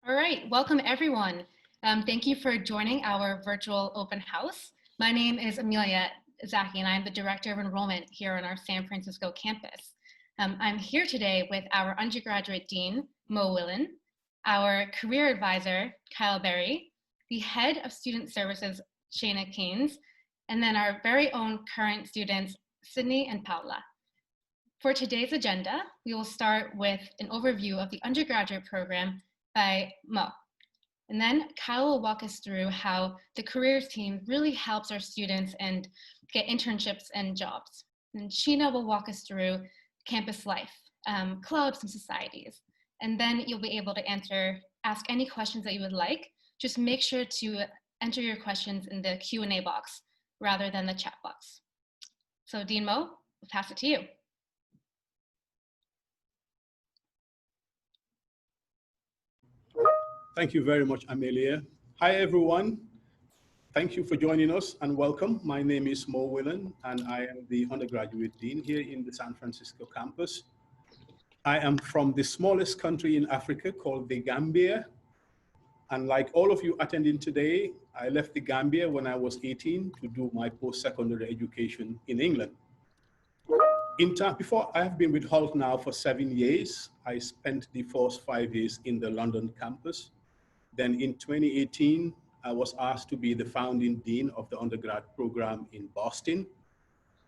All right, welcome everyone. Thank you for joining our virtual open house. My name is Amelia Zaki and I'm the Director of Enrollment here on our San Francisco campus. I'm here today with our undergraduate dean, Mo Willen, our career advisor, Kyle Berry, the head of student services, Shayna Keynes, and then our very own current students, Sydney and Paula. For today's agenda, we will start with an overview of the undergraduate program by Mo. And then Kyle will walk us through how the careers team really helps our students and get internships and jobs. And Sheena will walk us through campus life, clubs and societies. And then you'll be able to ask any questions that you would like. Just make sure to enter your questions in the Q&A box rather than the chat box. So Dean Mo, I'll pass it to you. Thank you very much, Amelia. Hi, everyone. Thank you for joining us and welcome. My name is Mo Willen, and I am the undergraduate dean here in the San Francisco campus. I am from the smallest country in Africa called the Gambia. And like all of you attending today, I left the Gambia when I was 18 to do my post-secondary education in England. Before I have been with Holt now for 7 years, I spent the first 5 years in the London campus. Then in 2018, I was asked to be the founding dean of the undergrad program in Boston.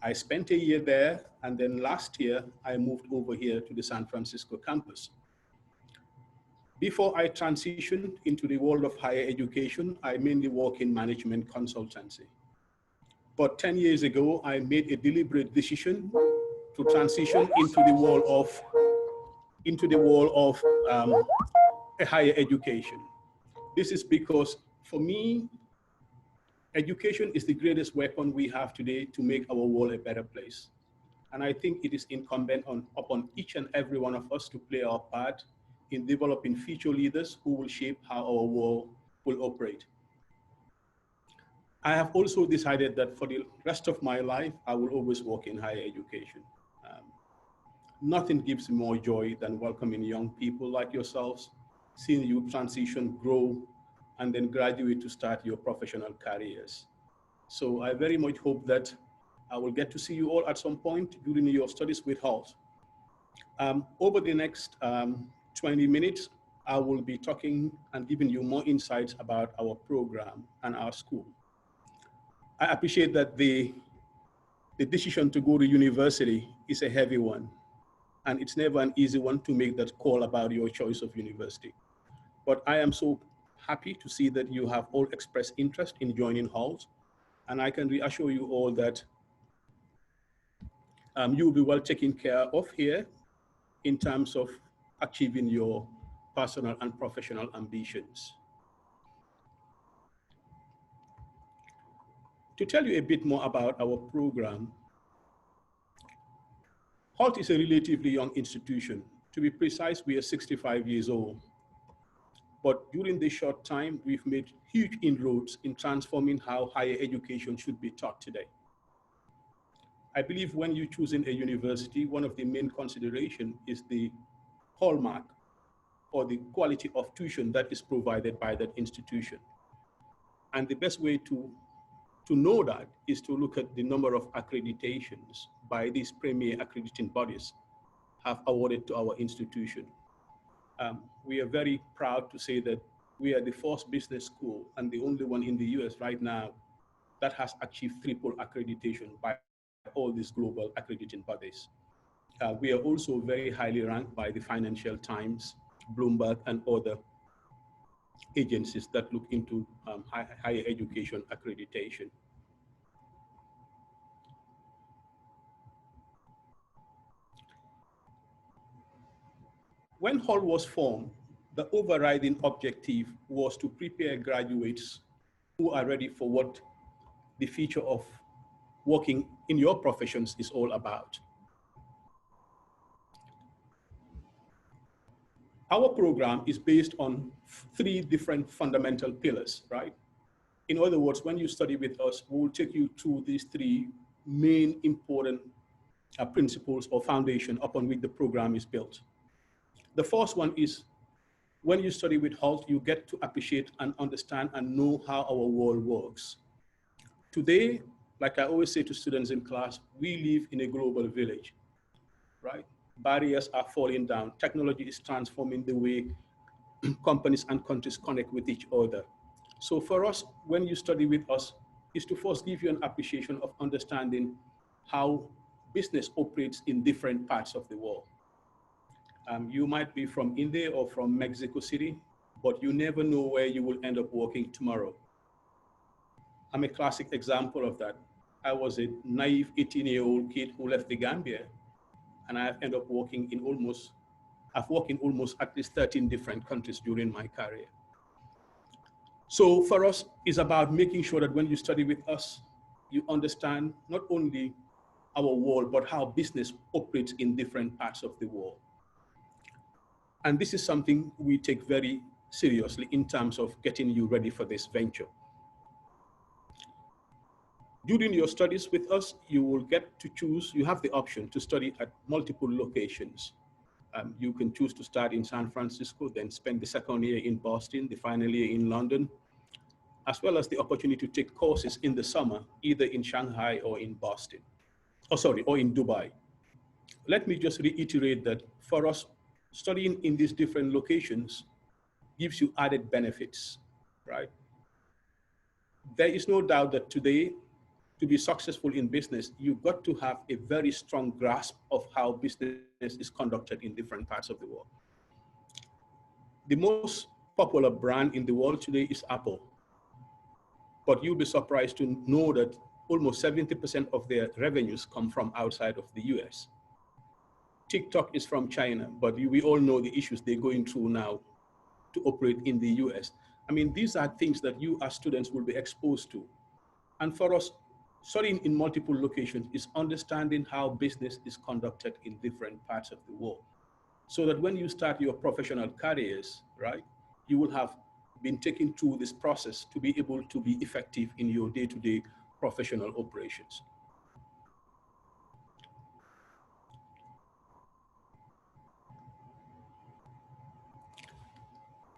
I spent a year there, and then last year, I moved over here to the San Francisco campus. Before I transitioned into the world of higher education, I mainly work in management consultancy. But 10 years ago, I made a deliberate decision to transition into the world of a higher education. This is because, for me, education is the greatest weapon we have today to make our world a better place. And I think it is incumbent upon each and every one of us to play our part in developing future leaders who will shape how our world will operate. I have also decided that for the rest of my life, I will always work in higher education. Nothing gives me more joy than welcoming young people like yourselves, seeing you transition, grow, and then graduate to start your professional careers. So I very much hope that I will get to see you all at some point during your studies with Holt. Over the next 20 minutes, I will be talking and giving you more insights about our program and our school. I appreciate that the decision to go to university is a heavy one. And it's never an easy one to make that call about your choice of university. But I am so happy to see that you have all expressed interest in joining Holt. And I can reassure you all that you will be well taken care of here in terms of achieving your personal and professional ambitions. To tell you a bit more about our program, Holt is a relatively young institution. To be precise, we are 65 years old. But during this short time, we've made huge inroads in transforming how higher education should be taught today. I believe when you're choosing a university, one of the main considerations is the hallmark or the quality of tuition that is provided by that institution. And the best way to know that is to look at the number of accreditations by these premier accrediting bodies have awarded to our institution. We are very proud to say that we are the first business school and the only one in the US right now that has achieved triple accreditation by all these global accrediting bodies. We are also very highly ranked by the Financial Times, Bloomberg, and other agencies that look into higher education accreditation. When Hall was formed, the overriding objective was to prepare graduates who are ready for what the future of working in your professions is all about. Our program is based on 3 different fundamental pillars, right? In other words, when you study with us, we will take you through these 3 main important principles or foundation upon which the program is built. The first one is When you study with HALT, you get to appreciate and understand and know how our world works. Today, like I always say to students in class, we live in a global village, right? Barriers are falling down. Technology is transforming the way companies and countries connect with each other. So for us, when you study with us, is to first give you an appreciation of understanding how business operates in different parts of the world. You might be from India or from Mexico City, but you never know where you will end up working tomorrow. I'm a classic example of that. I was a naive 18-year-old kid who left the Gambia, and I've ended up I've worked in almost at least 13 different countries during my career. So for us, it's about making sure that when you study with us, you understand not only our world, but how business operates in different parts of the world. And this is something we take very seriously in terms of getting you ready for this venture. During your studies with us, you will get to choose, you have the option to study at multiple locations. You can choose to start in San Francisco, then spend the second year in Boston, the final year in London, as well as the opportunity to take courses in the summer, either in Shanghai or in Boston, or in Dubai. Let me just reiterate that for us, studying in these different locations gives you added benefits, right? There is no doubt that today, to be successful in business, you've got to have a very strong grasp of how business is conducted in different parts of the world. The most popular brand in the world today is Apple, but you'll be surprised to know that almost 70% of their revenues come from outside of the US. TikTok is from China, but we all know the issues they're going through now to operate in the US. I mean, these are things that you as students will be exposed to. And for us, studying in multiple locations is understanding how business is conducted in different parts of the world. So that when you start your professional careers, right, you will have been taken through this process to be able to be effective in your day-to-day professional operations.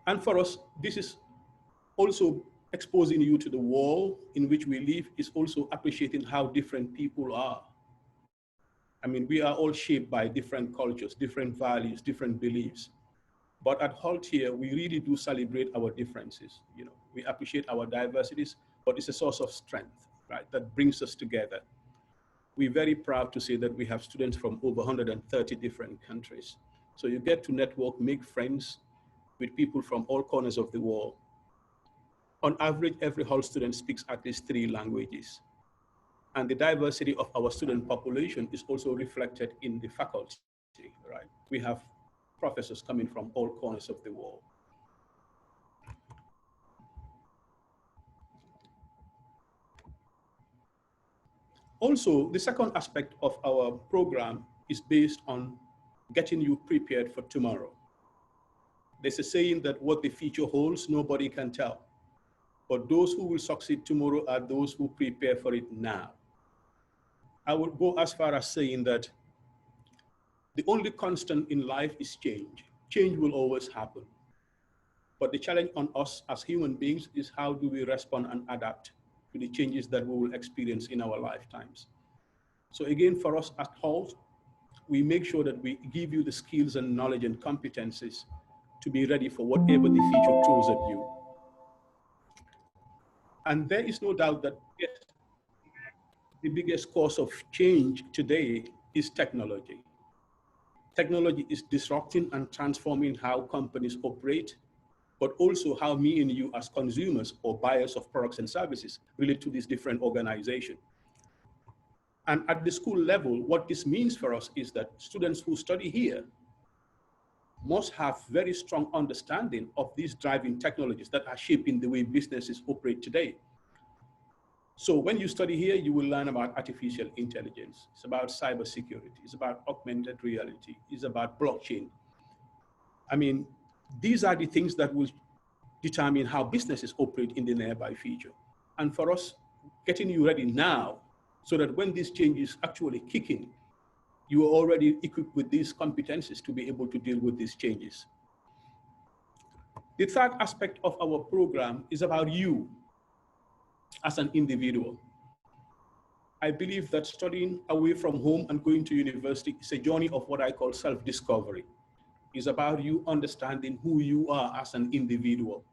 And for us, this is also exposing you to the world in which we live, is also appreciating how different people are. I mean, we are all shaped by different cultures, different values, different beliefs. But at Halt here, we really do celebrate our differences. You know, we appreciate our diversities, but it's a source of strength, right? That brings us together. We're very proud to say that we have students from over 130 different countries. So you get to network, make friends with people from all corners of the world. On average, every Halt student speaks at least 3 languages. And the diversity of our student population is also reflected in the faculty, right? We have professors coming from all corners of the world. Also, the second aspect of our program is based on getting you prepared for tomorrow. There's a saying that what the future holds, nobody can tell. But those who will succeed tomorrow are those who prepare for it now. I would go as far as saying that the only constant in life is change. Change will always happen. But the challenge on us as human beings is how do we respond and adapt to the changes that we will experience in our lifetimes. So again, for us at HALT, we make sure that we give you the skills and knowledge and competencies to be ready for whatever the future throws at you. And there is no doubt that the biggest cause of change today is technology. Technology is disrupting and transforming how companies operate, but also how me and you as consumers or buyers of products and services relate to these different organizations. And at the school level, what this means for us is that students who study here must have very strong understanding of these driving technologies that are shaping the way businesses operate today. So when you study here, you will learn about artificial intelligence. It's about cybersecurity. It's about augmented reality. It's about blockchain. I mean, these are the things that will determine how businesses operate in the nearby future. And for us, getting you ready now so that when these changes actually kick in, you are already equipped with these competencies to be able to deal with these changes. The third aspect of our program is about you as an individual. I believe that studying away from home and going to university is a journey of what I call self-discovery. It's about you understanding who you are as an individual.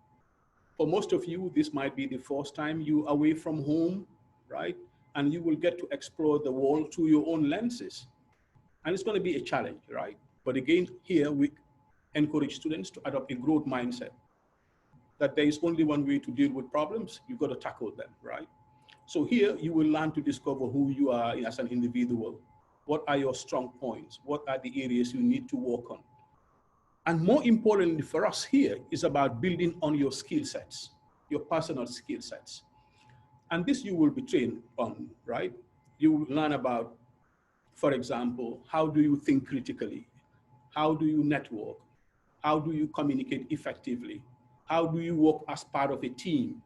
For most of you, this might be the first time you away from home, right? And you will get to explore the world through your own lenses. And it's going to be a challenge, right? But again, here we encourage students to adopt a growth mindset that there is only one way to deal with problems. You've got to tackle them, right? So here you will learn to discover who you are as an individual. What are your strong points? What are the areas you need to work on? And more importantly for us here is about building on your skill sets, your personal skill sets. And this you will be trained on, right? You will learn about, for example, how do you think critically? How do you network? How do you communicate effectively? How do you work as part of a team?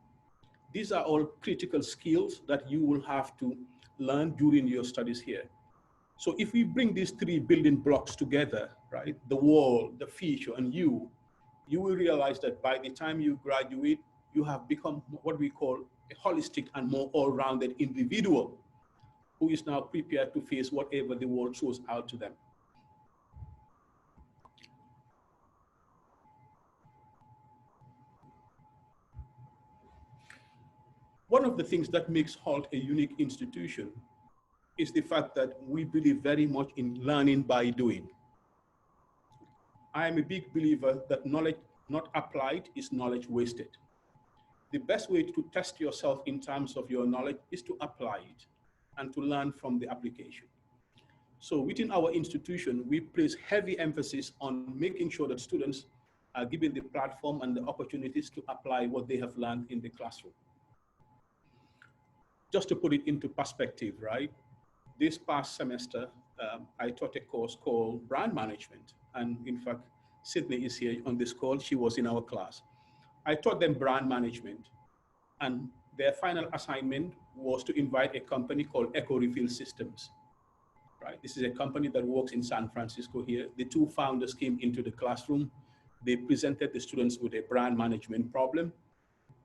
These are all critical skills that you will have to learn during your studies here. So if we bring these three building blocks together, right, the world, the future, and you will realize that by the time you graduate, you have become what we call a holistic and more all-rounded individual who is now prepared to face whatever the world throws out to them. One of the things that makes HALT a unique institution is the fact that we believe very much in learning by doing. I am a big believer that knowledge not applied is knowledge wasted. The best way to test yourself in terms of your knowledge is to apply it and to learn from the application. So within our institution, we place heavy emphasis on making sure that students are given the platform and the opportunities to apply what they have learned in the classroom. Just to put it into perspective, right? This past semester, I taught a course called brand management. And in fact, Sydney is here on this call. She was in our class. I taught them brand management. And their final assignment was to invite a company called Eco Refill Systems. Right? This is a company that works in San Francisco here. The two founders came into the classroom. They presented the students with a brand management problem.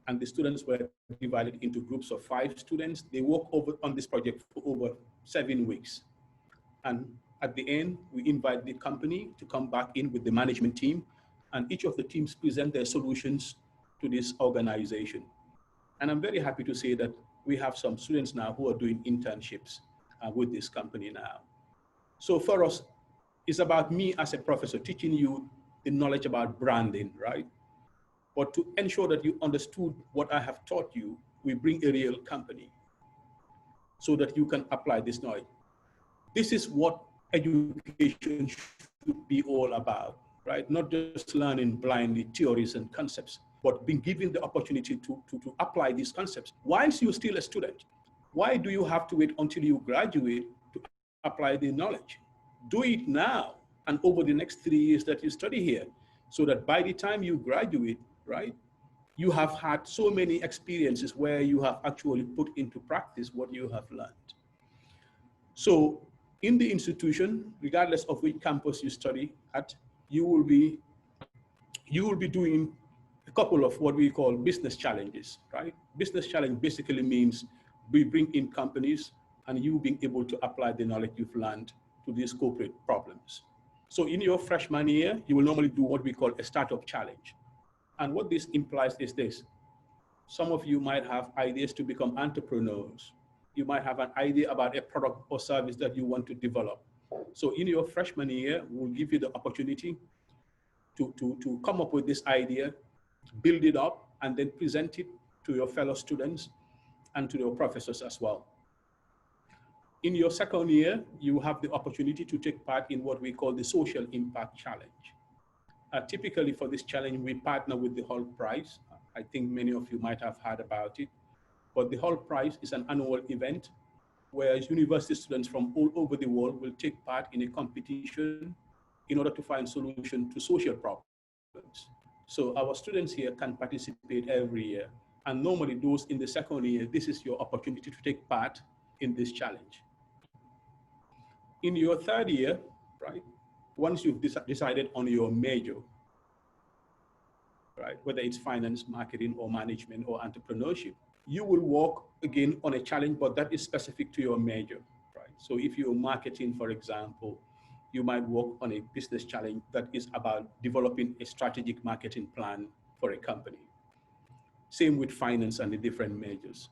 And the students were divided into groups of 5 students. They worked on this project for over 7 weeks. And at the end, we invite the company to come back in with the management team, and each of the teams present their solutions to this organization. And I'm very happy to say that we have some students now who are doing internships with this company now. So for us, it's about me as a professor teaching you the knowledge about branding, right? But to ensure that you understood what I have taught you, we bring a real company so that you can apply this knowledge. This is what education should be all about, right? Not just learning blindly theories and concepts, but being given the opportunity to apply these concepts whilst you're still a student. Why do you have to wait until you graduate to apply the knowledge? Do it now and over the next 3 years that you study here, so that by the time you graduate, right, you have had so many experiences where you have actually put into practice what you have learned. So in the institution, regardless of which campus you study at, you will be doing a couple of what we call business challenges, right? Business challenge basically means we bring in companies and you being able to apply the knowledge you've learned to these corporate problems. So in your freshman year, you will normally do what we call a startup challenge. And what this implies is this: some of you might have ideas to become entrepreneurs. You might have an idea about a product or service that you want to develop. So in your freshman year, we'll give you the opportunity to come up with this idea, build it up, and then present it to your fellow students and to your professors as well. In your second year, you have the opportunity to take part in what we call the Social Impact Challenge. Typically for this challenge, we partner with the Hall Prize. I think many of you might have heard about it. But the Hall Prize is an annual event where university students from all over the world will take part in a competition in order to find solutions to social problems. So our students here can participate every year. And normally those in the second year, this is your opportunity to take part in this challenge. In your third year, right, once you've decided on your major, right? Whether it's finance, marketing, or management, or entrepreneurship. You will work again on a challenge, but that is specific to your major, right? So if you're marketing, for example, you might work on a business challenge that is about developing a strategic marketing plan for a company. Same with finance and the different majors.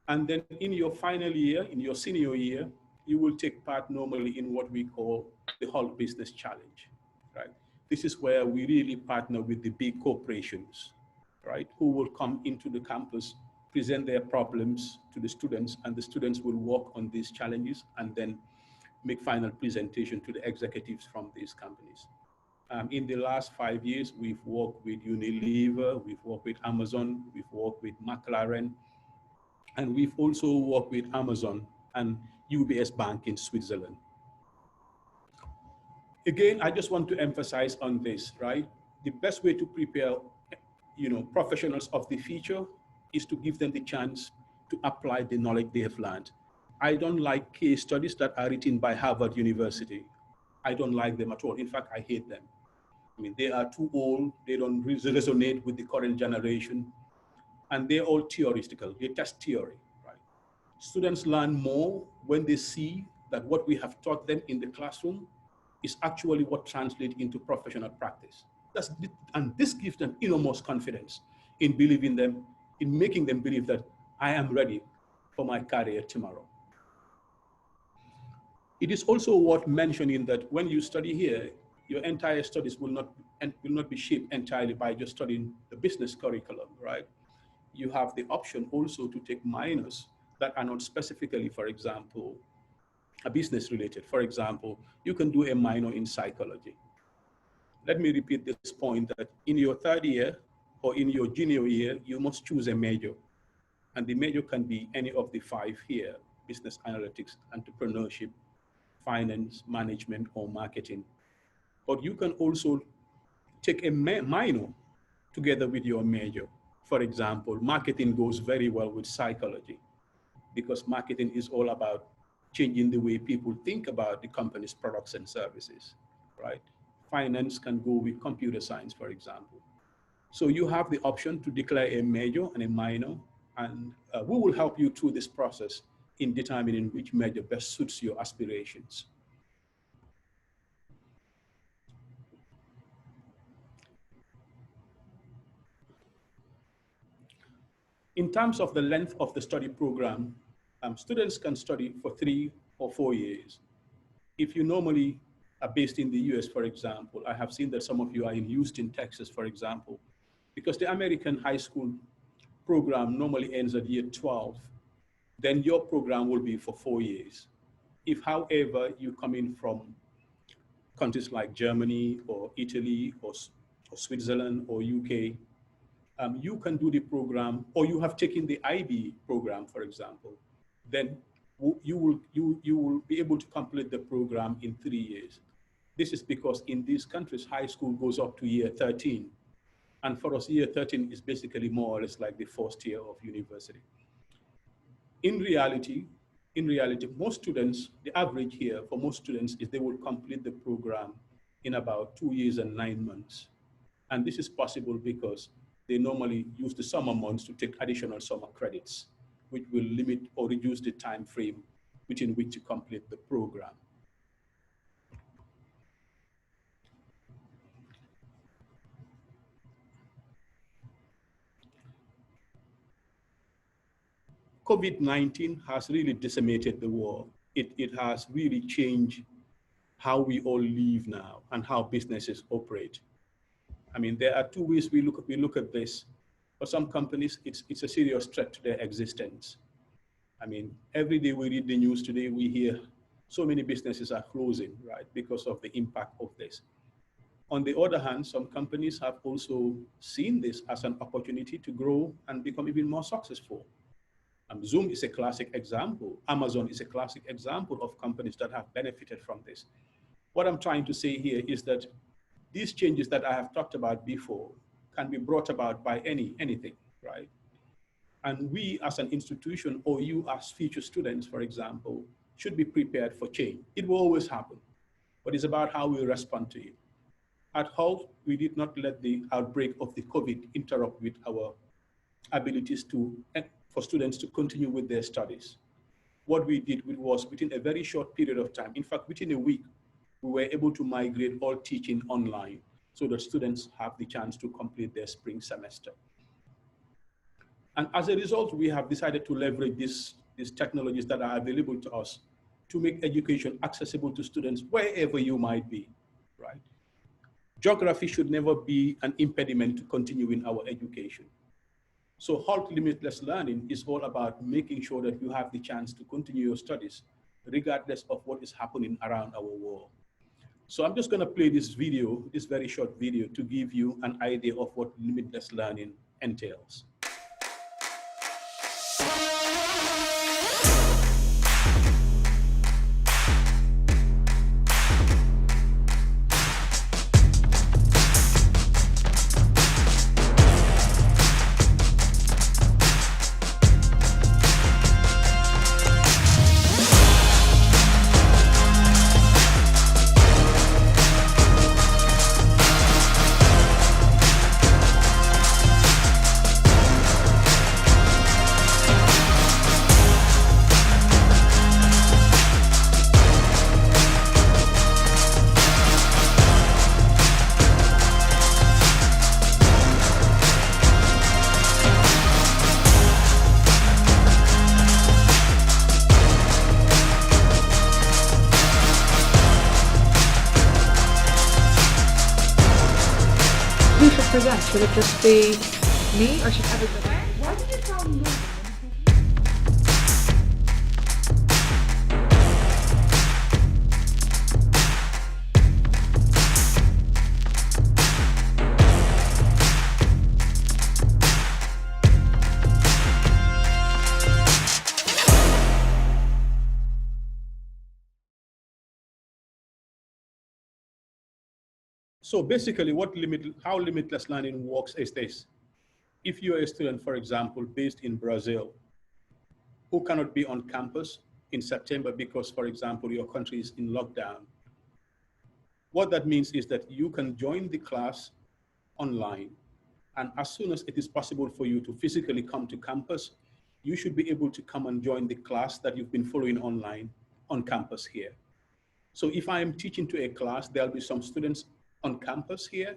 And then in your final year, in your senior year, you will take part normally in what we call the Hulk Business Challenge, right? This is where we really partner with the big corporations, right? Who will come into the campus, present their problems to the students, and the students will work on these challenges and then make final presentation to the executives from these companies. In the last 5 years, we've worked with Unilever, we've worked with Amazon, we've worked with McLaren, and we've also worked with Amazon and UBS Bank in Switzerland. Again, I just want to emphasize on this, right? The best way to prepare, professionals of the future is to give them the chance to apply the knowledge they have learned. I don't like case studies that are written by Harvard University. I don't like them at all. In fact, I hate them. I mean, they are too old. They don't resonate with the current generation. And they're all theoretical. They test theory, right? Students learn more when they see that what we have taught them in the classroom is actually what translates into professional practice. And this gives them enormous confidence in believing them, in making them believe that I am ready for my career tomorrow. It is also worth mentioning that when you study here, your entire studies will not be shaped entirely by just studying the business curriculum, right? You have the option also to take minors that are not specifically, for example, a business related. For example, you can do a minor in psychology. Let me repeat this point that in your third year or in your junior year, you must choose a major. And the major can be any of the five here: business analytics, entrepreneurship, finance, management, or marketing. But you can also take a minor together with your major. For example, marketing goes very well with psychology because marketing is all about changing the way people think about the company's products and services, right? Finance can go with computer science, for example. So you have the option to declare a major and a minor, and we will help you through this process in determining which major best suits your aspirations. In terms of the length of the study program, students can study for 3 or 4 years. If you normally are based in the US, for example, I have seen that some of you are in Houston, Texas, for example, because the American high school program normally ends at year 12, then your program will be for 4 years. If, however, you come in from countries like Germany or Italy or Switzerland or UK, you can do the program, or you have taken the IB program, for example, then you will be able to complete the program in 3 years. This is because in these countries, high school goes up to year 13. And for us, year 13 is basically more or less like the first year of university. In reality, most students, the average here for most students is they will complete the program in about 2 years and 9 months. And this is possible because they normally use the summer months to take additional summer credits, which will limit or reduce the time frame within which to complete the program. COVID-19 has really decimated the world. It has really changed how we all live now and how businesses operate. I mean, there are two ways we look at this. For some companies, it's a serious threat to their existence. I mean, every day we read the news today, we hear so many businesses are closing, right, because of the impact of this. On the other hand, some companies have also seen this as an opportunity to grow and become even more successful. Zoom is a classic example. Amazon is a classic example of companies that have benefited from this. What I'm trying to say here is that these changes that I have talked about before can be brought about by anything, right? And we as an institution, or you as future students, for example, should be prepared for change. It will always happen, but it's about how we respond to it. At Holt, we did not let the outbreak of the COVID interrupt with our abilities for students to continue with their studies. What we did was within a very short period of time, in fact, within a week, we were able to migrate all teaching online so that students have the chance to complete their spring semester. And as a result, we have decided to leverage these technologies that are available to us to make education accessible to students wherever you might be, right? Geography should never be an impediment to continuing our education. So Halt Limitless Learning is all about making sure that you have the chance to continue your studies, regardless of what is happening around our world. So I'm just gonna play this video, this very short video, to give you an idea of what limitless learning entails. Who should present? Should it just be me or should everybody? Why did you tell me? So basically how limitless learning works is this. If you're a student, for example, based in Brazil, who cannot be on campus in September because, for example, your country is in lockdown, what that means is that you can join the class online, and as soon as it is possible for you to physically come to campus, you should be able to come and join the class that you've been following online on campus here. So if I am teaching to a class, there'll be some students on campus here,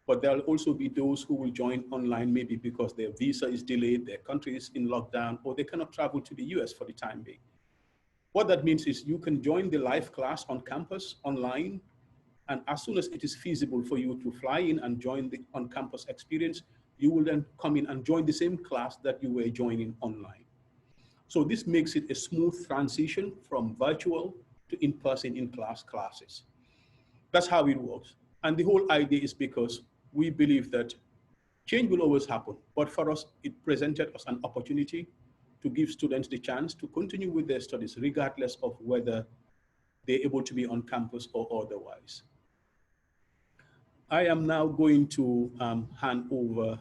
but there'll also be those who will join online, maybe because their visa is delayed, their country is in lockdown, or they cannot travel to the US for the time being. What that means is you can join the live class on campus online, and as soon as it is feasible for you to fly in and join the on-campus experience, you will then come in and join the same class that you were joining online. So this makes it a smooth transition from virtual to in-person in-class classes. That's how it works. And the whole idea is because we believe that change will always happen, but for us, it presented us an opportunity to give students the chance to continue with their studies, regardless of whether they're able to be on campus or otherwise. I am now going to hand over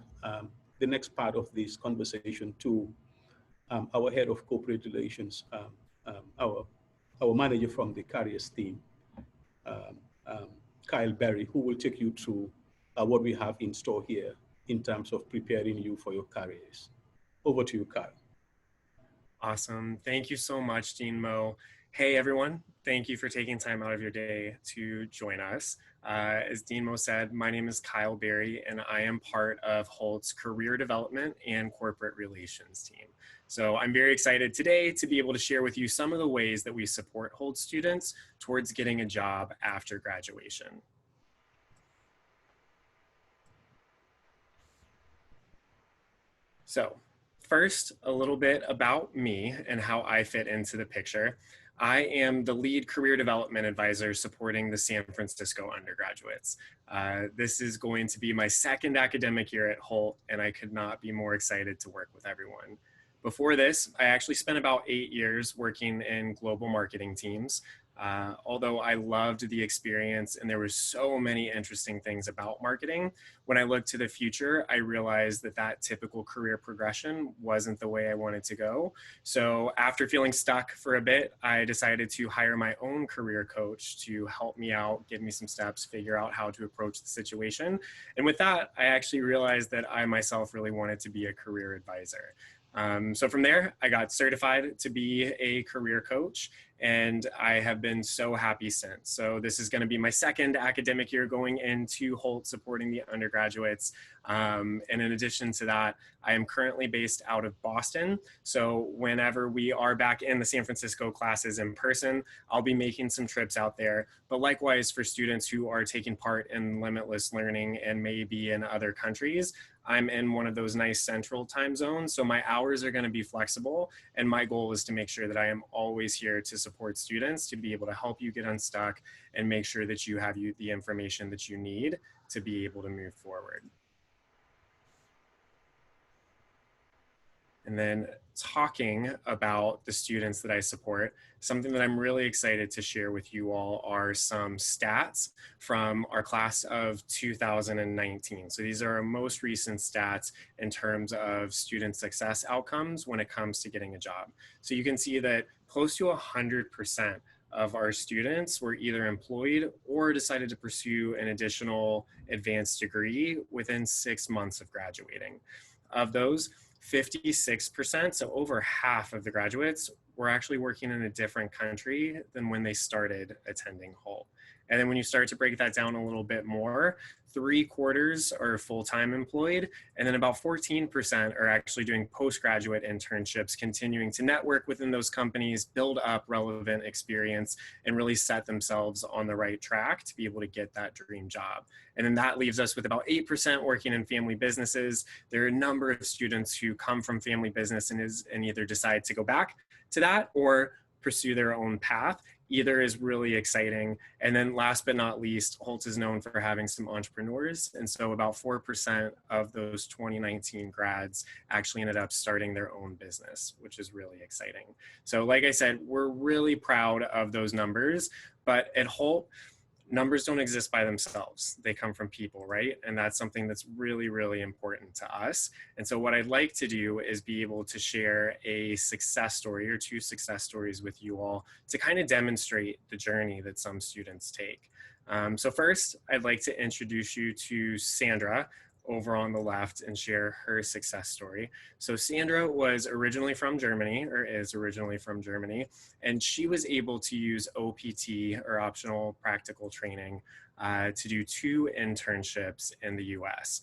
the next part of this conversation to our head of corporate relations, our manager from the careers team, Kyle Berry, who will take you through what we have in store here in terms of preparing you for your careers. Over to you, Kyle. Awesome. Thank you so much, Dean Mo. Hey, everyone. Thank you for taking time out of your day to join us. As Dean Mo said, my name is Kyle Berry, and I am part of Holt's career development and corporate relations team. So I'm very excited today to be able to share with you some of the ways that we support Holt students towards getting a job after graduation. So first, a little bit about me and how I fit into the picture. I am the lead career development advisor supporting the San Francisco undergraduates. This is going to be my second academic year at Holt, and I could not be more excited to work with everyone. Before this, I actually spent about 8 years working in global marketing teams. Although I loved the experience and there were so many interesting things about marketing, when I looked to the future, I realized that that typical career progression wasn't the way I wanted to go. So after feeling stuck for a bit, I decided to hire my own career coach to help me out, give me some steps, figure out how to approach the situation. And with that, I actually realized that I myself really wanted to be a career advisor. So from there, I got certified to be a career coach, and I have been so happy since. So this is going to be my second academic year going into Holt supporting the undergraduates. And in addition to that, I am currently based out of Boston. So whenever we are back in the San Francisco classes in person, I'll be making some trips out there. But likewise, for students who are taking part in Limitless Learning and maybe in other countries, I'm in one of those nice central time zones. So my hours are going to be flexible. And my goal is to make sure that I am always here to support students, to be able to help you get unstuck and make sure that you have the information that you need to be able to move forward. And then talking about the students that I support, something that I'm really excited to share with you all are some stats from our class of 2019. So these are our most recent stats in terms of student success outcomes when it comes to getting a job. So you can see that close to 100% of our students were either employed or decided to pursue an additional advanced degree within 6 months of graduating. Of those, 56%, so over half of the graduates, were actually working in a different country than when they started attending Holt. And then when you start to break that down a little bit more, 3/4 are full-time employed, and then about 14% are actually doing postgraduate internships, continuing to network within those companies, build up relevant experience, and really set themselves on the right track to be able to get that dream job. And then that leaves us with about 8% working in family businesses. There are a number of students who come from family business and either decide to go back to that or pursue their own path. Either is really exciting. And then last but not least, Holt is known for having some entrepreneurs. And so about 4% of those 2019 grads actually ended up starting their own business, which is really exciting. So like I said, we're really proud of those numbers, but at Holt, numbers don't exist by themselves. They come from people, right? And that's something that's really, really important to us. And so what I'd like to do is be able to share a success story or 2 success stories with you all to kind of demonstrate the journey that some students take. So first, I'd like to introduce you to Sandra over on the left and share her success story. So Sandra was originally from Germany, or is originally from Germany, and she was able to use OPT, or optional practical training, to do 2 internships in the US.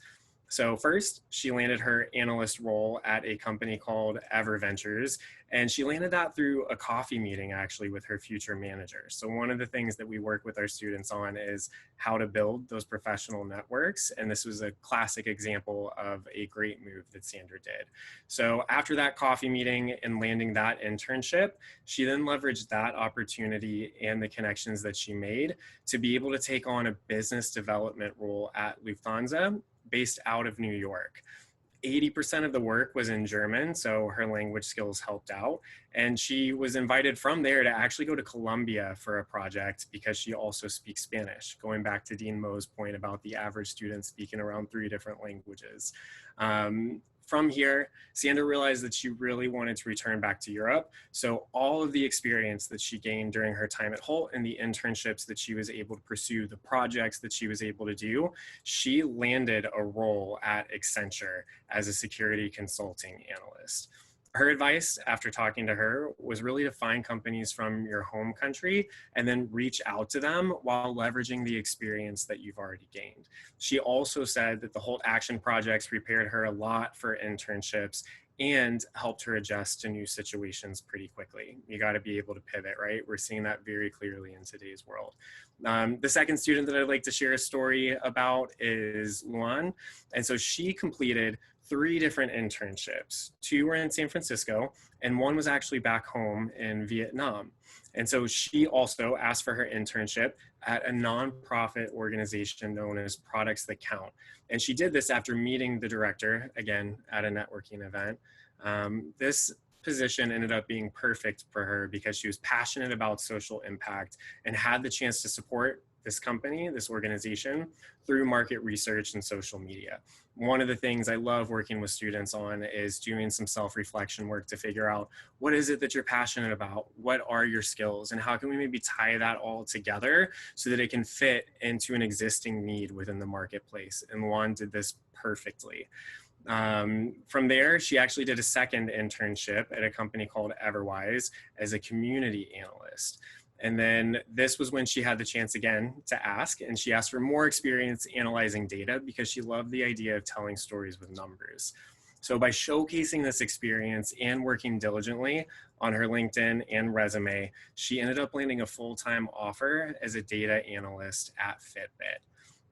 So first, she landed her analyst role at a company called Ever Ventures, and she landed that through a coffee meeting actually with her future manager. So one of the things that we work with our students on is how to build those professional networks, and this was a classic example of a great move that Sandra did. So after that coffee meeting and landing that internship, she then leveraged that opportunity and the connections that she made to be able to take on a business development role at Lufthansa, based out of New York. 80% of the work was in German, so her language skills helped out. And she was invited from there to actually go to Colombia for a project because she also speaks Spanish, going back to Dean Moe's point about the average student speaking around 3 different languages. From here, Sandra realized that she really wanted to return back to Europe. So all of the experience that she gained during her time at Holt and the internships that she was able to pursue, the projects that she was able to do, she landed a role at Accenture as a security consulting analyst. Her advice after talking to her was really to find companies from your home country and then reach out to them while leveraging the experience that you've already gained. She also said that the Holt Action projects prepared her a lot for internships and helped her adjust to new situations pretty quickly. You got to be able to pivot, right? We're seeing that very clearly in today's world. The second student that I'd like to share a story about is Luan. And so she completed 3 different internships. 2 were in San Francisco, and 1 was actually back home in Vietnam. And so she also asked for her internship at a nonprofit organization known as Products That Count. And she did this after meeting the director, again, at a networking event. This position ended up being perfect for her because she was passionate about social impact and had the chance to support this company, this organization, through market research and social media. One of the things I love working with students on is doing some self-reflection work to figure out what is it that you're passionate about, what are your skills, and how can we maybe tie that all together so that it can fit into an existing need within the marketplace. And Luan did this perfectly. From there, she actually did a second internship at a company called Everwise as a community analyst. And then this was when she had the chance again to ask, and she asked for more experience analyzing data because she loved the idea of telling stories with numbers. So by showcasing this experience and working diligently on her LinkedIn and resume, she ended up landing a full-time offer as a data analyst at Fitbit.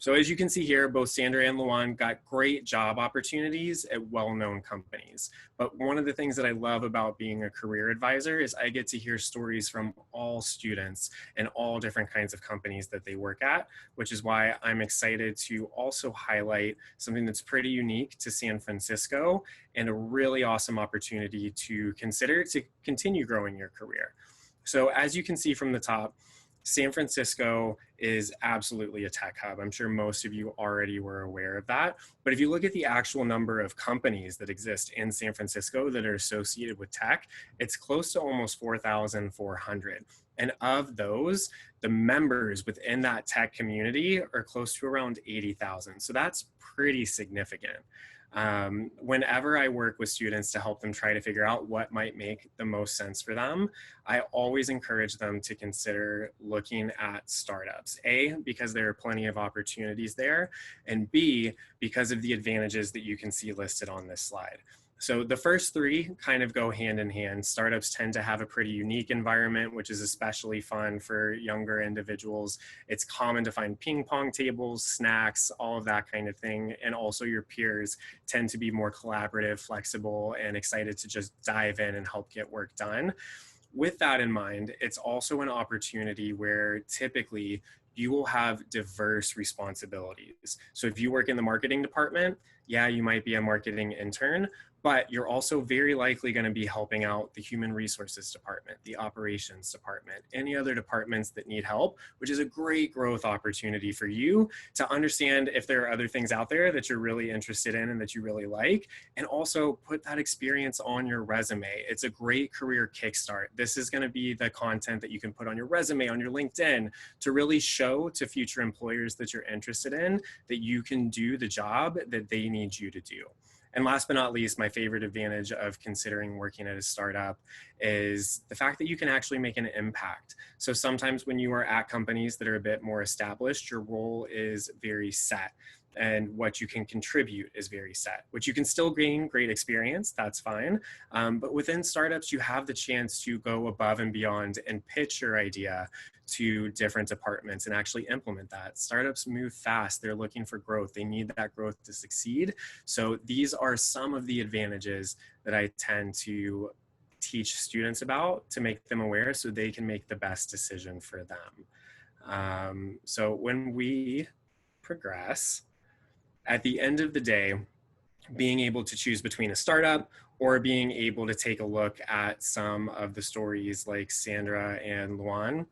So as you can see here, both Sandra and Luan got great job opportunities at well-known companies. But one of the things that I love about being a career advisor is I get to hear stories from all students and all different kinds of companies that they work at, which is why I'm excited to also highlight something that's pretty unique to San Francisco and a really awesome opportunity to consider to continue growing your career. So as you can see from the top, San Francisco is absolutely a tech hub. I'm sure most of you already were aware of that. But if you look at the actual number of companies that exist in San Francisco that are associated with tech, it's close to almost 4,400. And of those, the members within that tech community are close to around 80,000. So that's pretty significant. Whenever I work with students to help them try to figure out what might make the most sense for them, I always encourage them to consider looking at startups. A, because there are plenty of opportunities there, and B, because of the advantages that you can see listed on this slide. So the first three kind of go hand in hand. Startups tend to have a pretty unique environment, which is especially fun for younger individuals. It's common to find ping pong tables, snacks, all of that kind of thing. And also your peers tend to be more collaborative, flexible, and excited to just dive in and help get work done. With that in mind, it's also an opportunity where typically you will have diverse responsibilities. So if you work in the marketing department, yeah, you might be a marketing intern, but you're also very likely going to be helping out the human resources department, the operations department, any other departments that need help, which is a great growth opportunity for you to understand if there are other things out there that you're really interested in and that you really like, and also put that experience on your resume. It's a great career kickstart. This is going to be the content that you can put on your resume, on your LinkedIn, to really show to future employers that you're interested in that you can do the job that they need you to do. And last but not least, my favorite advantage of considering working at a startup is the fact that you can actually make an impact. So sometimes when you are at companies that are a bit more established, your role is very set and what you can contribute is very set, which you can still gain great experience, that's fine. But within startups, you have the chance to go above and beyond and pitch your idea to different departments and actually implement that. Startups move fast, they're looking for growth, they need that growth to succeed. So these are some of the advantages that I tend to teach students about to make them aware so they can make the best decision for them. So when we progress, at the end of the day, being able to choose between a startup or being able to take a look at some of the stories like Sandra and Luan,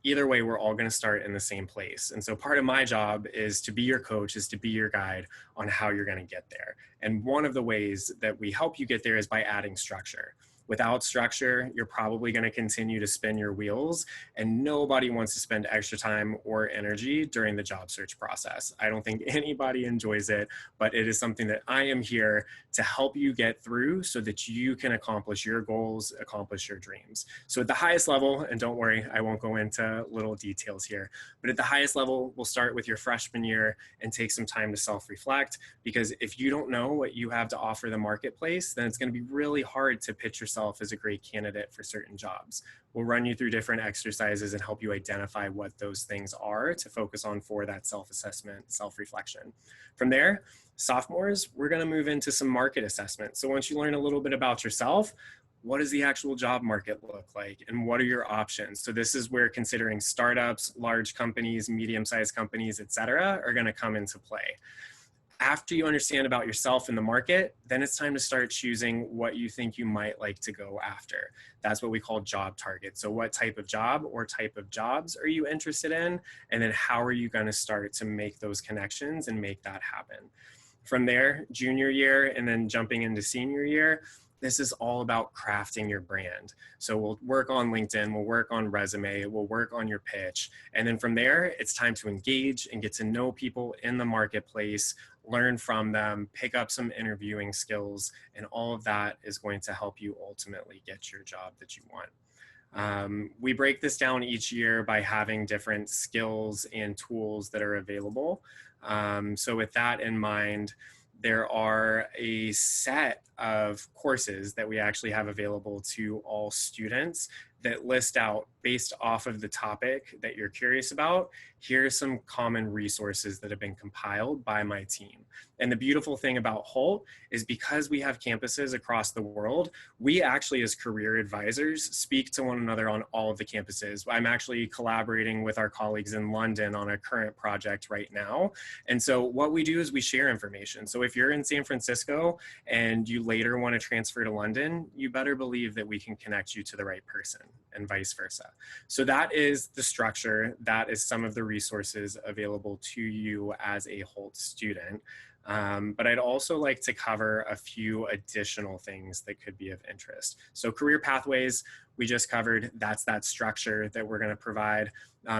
either way, we're all going to start in the same place. And so part of my job is to be your coach, is to be your guide on how you're going to get there. And one of the ways that we help you get there is by adding structure. Without structure, you're probably going to continue to spin your wheels, and nobody wants to spend extra time or energy during the job search process. I don't think anybody enjoys it, but it is something that I am here to help you get through so that you can accomplish your goals, accomplish your dreams. So at the highest level, and don't worry, I won't go into little details here, but at the highest level, we'll start with your freshman year and take some time to self-reflect, because if you don't know what you have to offer the marketplace, then it's going to be really hard to pitch yourself as a great candidate for certain jobs. We'll run you through different exercises and help you identify what those things are to focus on for that self-assessment, self-reflection. From there, sophomores, we're going to move into some market assessment. So once you learn a little bit about yourself, what does the actual job market look like and what are your options? So this is where considering startups, large companies, medium-sized companies, et cetera, are going to come into play. After you understand about yourself and the market, then it's time to start choosing what you think you might like to go after. That's what we call job targets. So what type of job or type of jobs are you interested in? And then how are you going to start to make those connections and make that happen? From there, junior year and then jumping into senior year, this is all about crafting your brand. So we'll work on LinkedIn, we'll work on resume, we'll work on your pitch. And then from there, it's time to engage and get to know people in the marketplace, learn from them, pick up some interviewing skills, and all of that is going to help you ultimately get your job that you want. We break this down each year by having different skills and tools that are available. So with that in mind, there are a set of courses that we actually have available to all students that list out, based off of the topic that you're curious about, here are some common resources that have been compiled by my team. And the beautiful thing about Holt is because we have campuses across the world, we actually as career advisors speak to one another on all of the campuses. I'm actually collaborating with our colleagues in London on a current project right now. And so what we do is we share information. So if you're in San Francisco and you later want to transfer to London, you better believe that we can connect you to the right person, and vice versa. So that is the structure. That is some of the resources available to you as a Holt student. But I'd also like to cover a few additional things that could be of interest. So career pathways, we just covered, that's that structure that we're going to provide.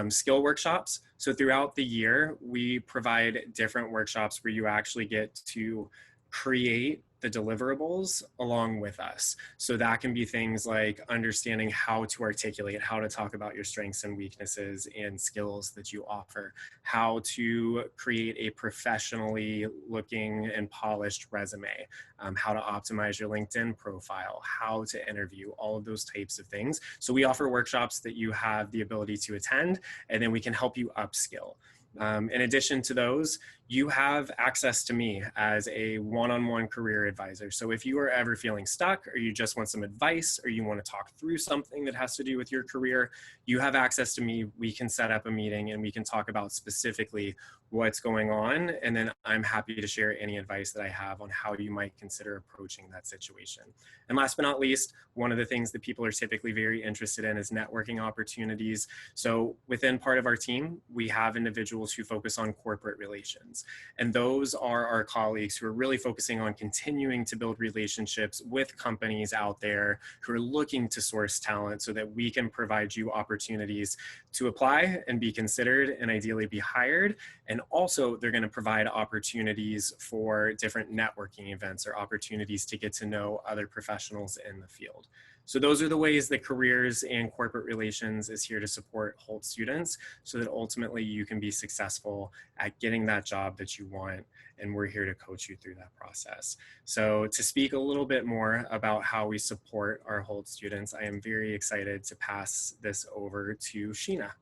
Skill workshops. So throughout the year, we provide different workshops where you actually get to create the deliverables along with us. So that can be things like understanding how to articulate, how to talk about your strengths and weaknesses and skills that you offer, how to create a professionally looking and polished resume, how to optimize your LinkedIn profile, how to interview, all of those types of things. So we offer workshops that you have the ability to attend, and then we can help you upskill. In addition to those, you have access to me as a one-on-one career advisor. So if you are ever feeling stuck, or you just want some advice, or you want to talk through something that has to do with your career, you have access to me. We can set up a meeting and we can talk about specifically what's going on. And then I'm happy to share any advice that I have on how you might consider approaching that situation. And last but not least, one of the things that people are typically very interested in is networking opportunities. So within part of our team, we have individuals who focus on corporate relations. And those are our colleagues who are really focusing on continuing to build relationships with companies out there who are looking to source talent so that we can provide you opportunities to apply and be considered and ideally be hired. And also they're going to provide opportunities for different networking events or opportunities to get to know other professionals in the field. So those are the ways that careers and corporate relations is here to support Holt students so that ultimately you can be successful at getting that job that you want. And we're here to coach you through that process. So to speak a little bit more about how we support our Holt students, I am very excited to pass this over to Sheena.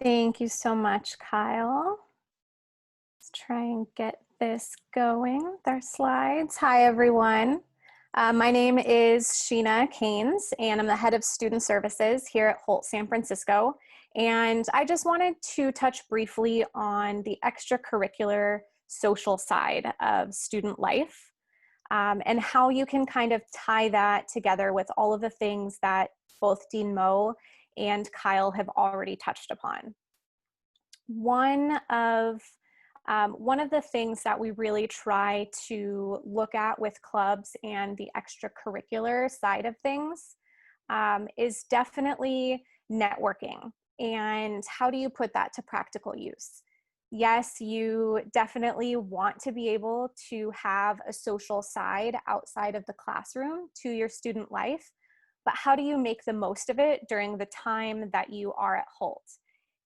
Thank you so much, Kyle. Let's try and get this going with our slides. Hi, everyone. My name is Sheena Keynes, and I'm the head of student services here at Holt San Francisco. And I just wanted to touch briefly on the extracurricular social side of student life and how you can kind of tie that together with all of the things that both Dean Mo and Kyle have already touched upon. One of the things that we really try to look at with clubs and the extracurricular side of things is definitely networking. And how do you put that to practical use? Yes, you definitely want to be able to have a social side outside of the classroom to your student life, but how do you make the most of it during the time that you are at Holt?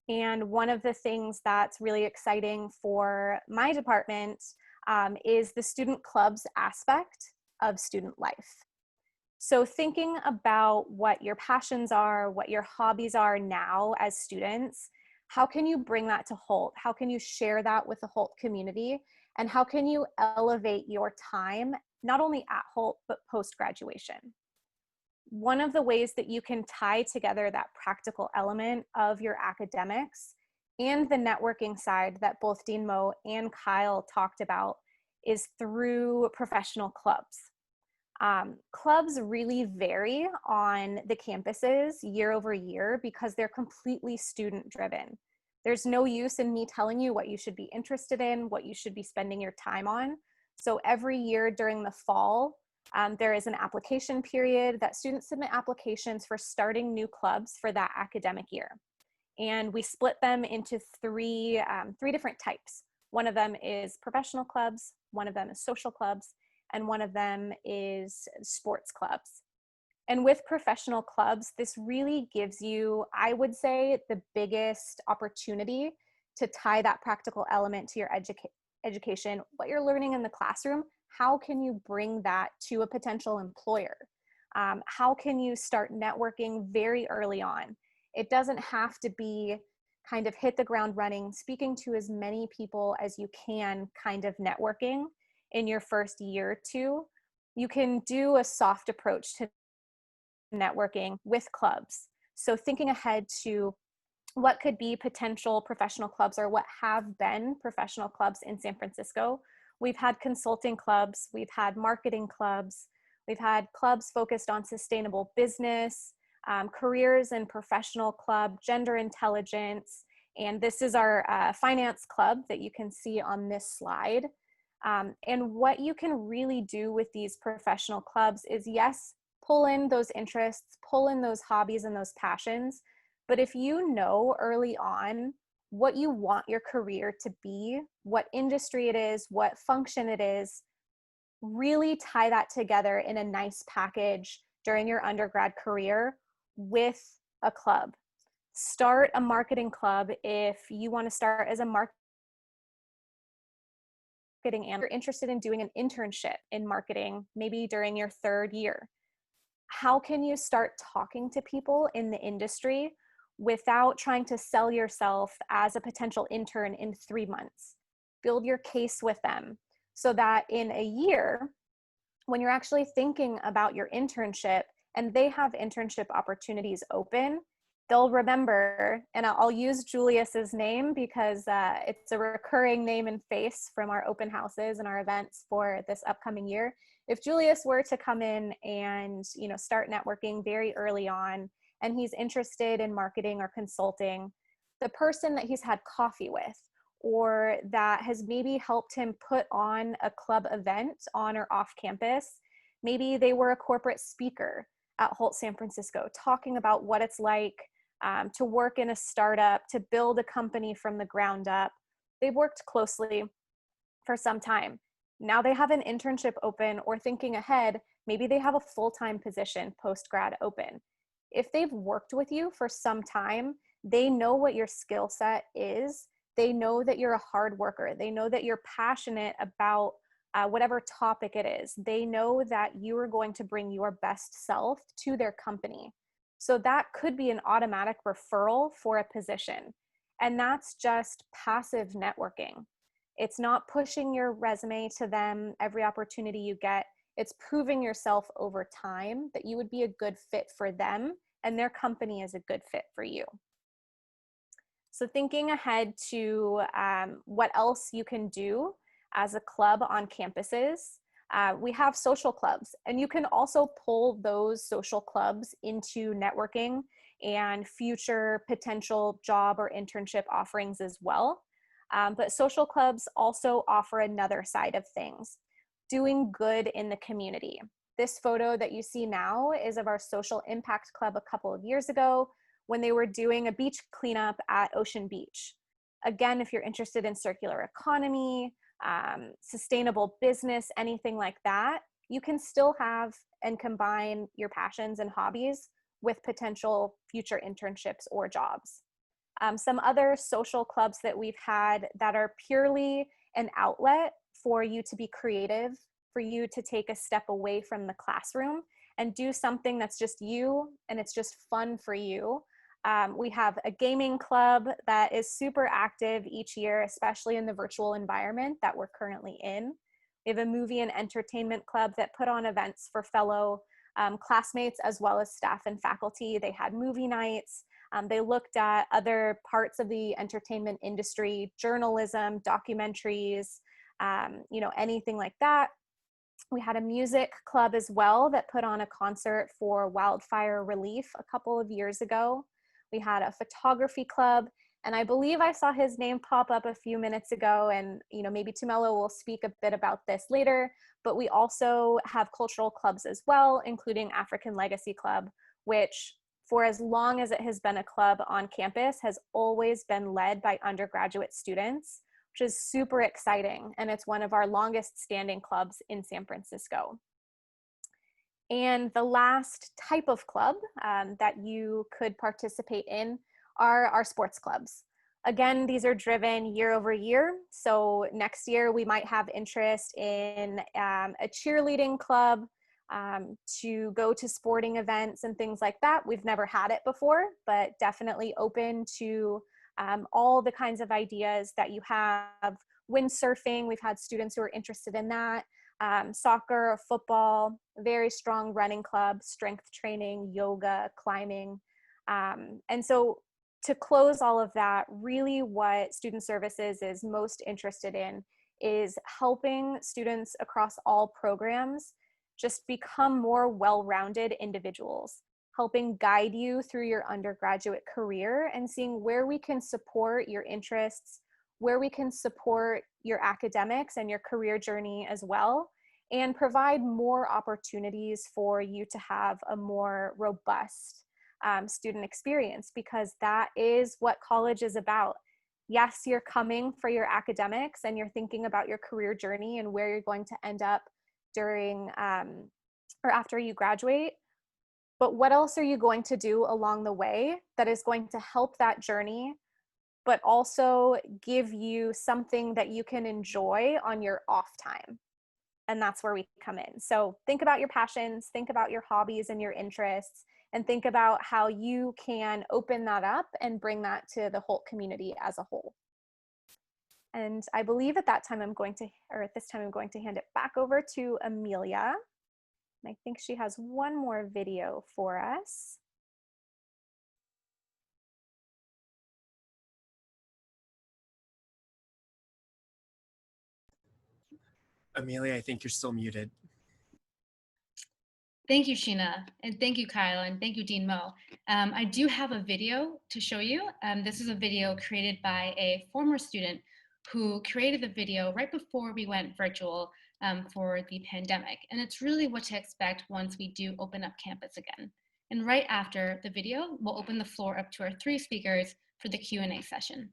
And one of the things that's really exciting for my department is the student clubs aspect of student life. So thinking about what your passions are, what your hobbies are now as students, how can you bring that to Holt? How can you share that with the Holt community? And how can you elevate your time, not only at Holt, but post-graduation? One of the ways that you can tie together that practical element of your academics and the networking side that both Dean Mo and Kyle talked about is through professional clubs. Clubs really vary on the campuses year over year because they're completely student driven. There's no use in me telling you what you should be interested in, what you should be spending your time on. So every year during the fall, there is an application period that students submit applications for starting new clubs for that academic year. And we split them into three different types. One of them is professional clubs, one of them is social clubs, and one of them is sports clubs. And with professional clubs, this really gives you, I would say, the biggest opportunity to tie that practical element to your education, what you're learning in the classroom. How can you bring that to a potential employer? How can you start networking very early on? It doesn't have to be kind of hit the ground running, speaking to as many people as you can kind of networking in your first year or two. You can do a soft approach to networking with clubs. So thinking ahead to what could be potential professional clubs or what have been professional clubs in San Francisco. We've had consulting clubs, we've had marketing clubs, we've had clubs focused on sustainable business, careers and professional club, gender intelligence, and this is our finance club that you can see on this slide. And what you can really do with these professional clubs is, yes, pull in those interests, pull in those hobbies and those passions. But if you know early on what you want your career to be, what industry it is, what function it is, really tie that together in a nice package during your undergrad career with a club. Start a marketing club if you want to start as a marketing and you're interested in doing an internship in marketing, maybe during your third year. How can you start talking to people in the industry without trying to sell yourself as a potential intern in 3 months? Build your case with them so that in a year, when you're actually thinking about your internship and they have internship opportunities open, they'll remember, and I'll use Julius's name because it's a recurring name and face from our open houses and our events for this upcoming year. If Julius were to come in and start networking very early on, and he's interested in marketing or consulting, the person that he's had coffee with or that has maybe helped him put on a club event on or off campus, maybe they were a corporate speaker at Holt San Francisco talking about what it's like to work in a startup, to build a company from the ground up. They've worked closely for some time. Now they have an internship open, or thinking ahead, maybe they have a full-time position post-grad open. If they've worked with you for some time, they know what your skill set is. They know that you're a hard worker. They know that you're passionate about whatever topic it is. They know that you are going to bring your best self to their company. So that could be an automatic referral for a position. And that's just passive networking. It's not pushing your resume to them every opportunity you get. It's proving yourself over time that you would be a good fit for them and their company is a good fit for you. So thinking ahead to what else you can do as a club on campuses, we have social clubs, and you can also pull those social clubs into networking and future potential job or internship offerings as well. But social clubs also offer another side of things, doing good in the community. This photo that you see now is of our social impact club a couple of years ago when they were doing a beach cleanup at Ocean Beach. Again, if you're interested in circular economy, sustainable business, anything like that, you can still have and combine your passions and hobbies with potential future internships or jobs. Some other social clubs that we've had that are purely an outlet for you to be creative, for you to take a step away from the classroom and do something that's just you and it's just fun for you. We have a gaming club that is super active each year, especially in the virtual environment that we're currently in. We have a movie and entertainment club that put on events for fellow classmates as well as staff and faculty. They had movie nights. They looked at other parts of the entertainment industry, journalism, documentaries, anything like that. We had a music club as well that put on a concert for wildfire relief a couple of years ago. We had a photography club, and I believe I saw his name pop up a few minutes ago, and maybe Tumelo will speak a bit about this later, but we also have cultural clubs as well, including African Legacy Club, which for as long as it has been a club on campus has always been led by undergraduate students, which is super exciting. And it's one of our longest standing clubs in San Francisco. And the last type of club that you could participate in are our sports clubs. Again, these are driven year over year. So next year we might have interest in a cheerleading club, to go to sporting events and things like that. We've never had it before, but definitely open to all the kinds of ideas that you have. Windsurfing, we've had students who are interested in that. Soccer, football, very strong running club, strength training, yoga, climbing. And so to close all of that, really what Student Services is most interested in is helping students across all programs just become more well-rounded individuals, helping guide you through your undergraduate career and seeing where we can support your interests, where we can support your academics and your career journey as well, and provide more opportunities for you to have a more robust student experience, because that is what college is about. Yes, you're coming for your academics and you're thinking about your career journey and where you're going to end up during or after you graduate, but what else are you going to do along the way that is going to help that journey, but also give you something that you can enjoy on your off time? And that's where we come in. So think about your passions, think about your hobbies and your interests, and think about how you can open that up and bring that to the whole community as a whole. And I believe at this time I'm going to hand it back over to Amelia. And I think she has one more video for us. Amelia, I think you're still muted. Thank you, Sheena, and thank you, Kyle, and thank you, Dean Mo. I do have a video to show you. This is a video created by a former student who created the video right before we went virtual for the pandemic. And it's really what to expect once we do open up campus again. And right after the video, we'll open the floor up to our 3 speakers for the Q&A session.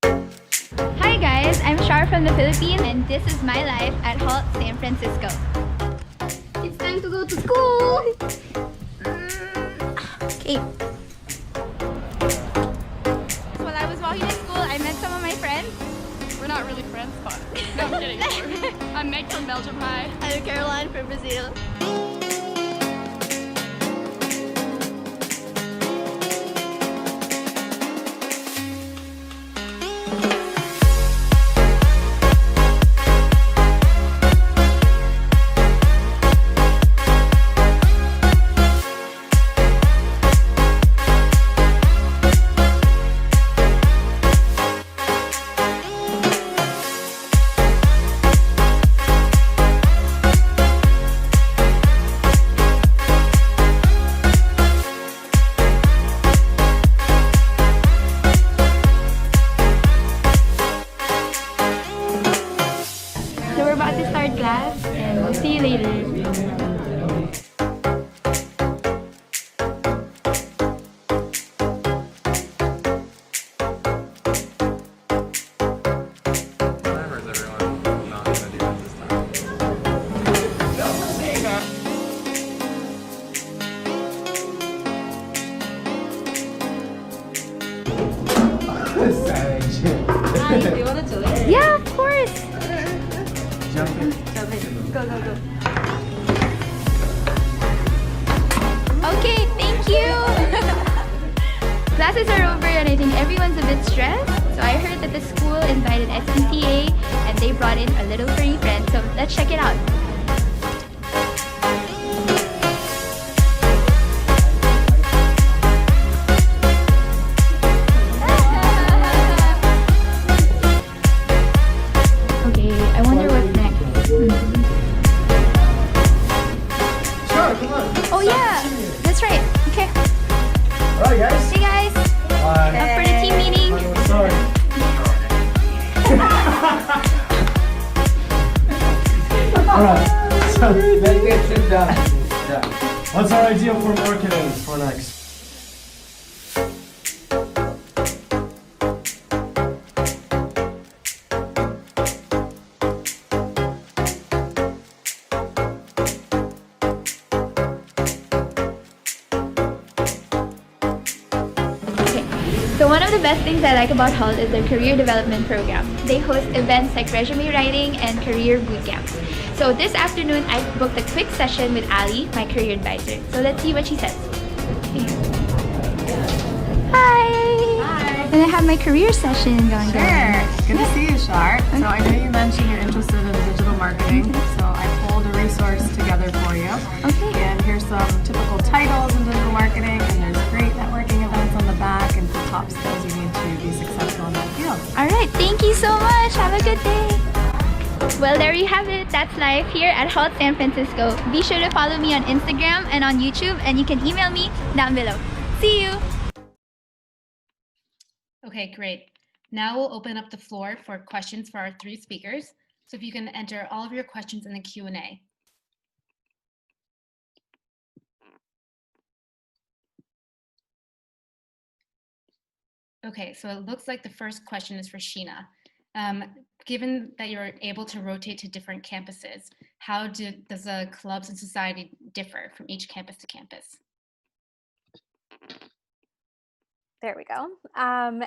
Hi guys, I'm Shar from the Philippines, and this is my life at HALT San Francisco. It's time to go to school! Okay. While I was walking to school, I met some of my friends. We're not really friends, but no, I'm kidding. I'm Meg from Belgium High. I'm Caroline from Brazil. So we're about to start class, and we'll see you later. Yeah, of course. Go, go, go. Okay, thank you. Classes are over and I think everyone's a bit stressed. So I heard that the school invited SNCA and they brought in a little furry friend. So let's check it out. Let's sit down. Yeah. What's our idea for marketing for next? So one of the best things I like about HALT is their career development program. They host events like resume writing and career boot camps. So this afternoon, I booked a quick session with Ali, my career advisor. So let's see what she says. Hi! Hi! And I have my career session going. Sure! Good to see you, Shar. So I know you mentioned you're interested in digital marketing, so I pulled a resource together for you. Okay. And here's some typical titles in digital marketing, and there's great networking events on the back and the top skills you need to be successful in that field. All right, thank you so much. Have a good day. Well, there you have it. That's live here at HALT San Francisco. Be sure to follow me on Instagram and on YouTube, and you can email me down below. See you. Okay, great. Now we'll open up the floor for questions for our three speakers. So if you can enter all of your questions in the Q&A. Okay, so it looks like the first question is for Sheena. Given that you're able to rotate to different campuses, how does the clubs and society differ from each campus to campus? There we go.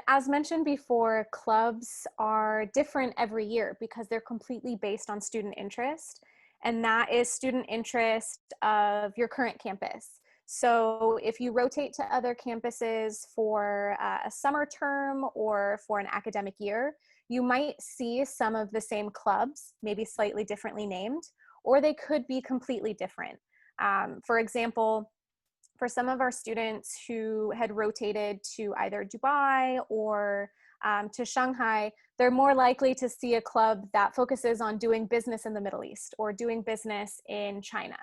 As mentioned before, clubs are different every year because they're completely based on student interest, and that is student interest of your current campus. So if you rotate to other campuses for a summer term or for an academic year, you might see some of the same clubs, maybe slightly differently named, or they could be completely different. For example, for some of our students who had rotated to either Dubai or to Shanghai, they're more likely to see a club that focuses on doing business in the Middle East or doing business in China.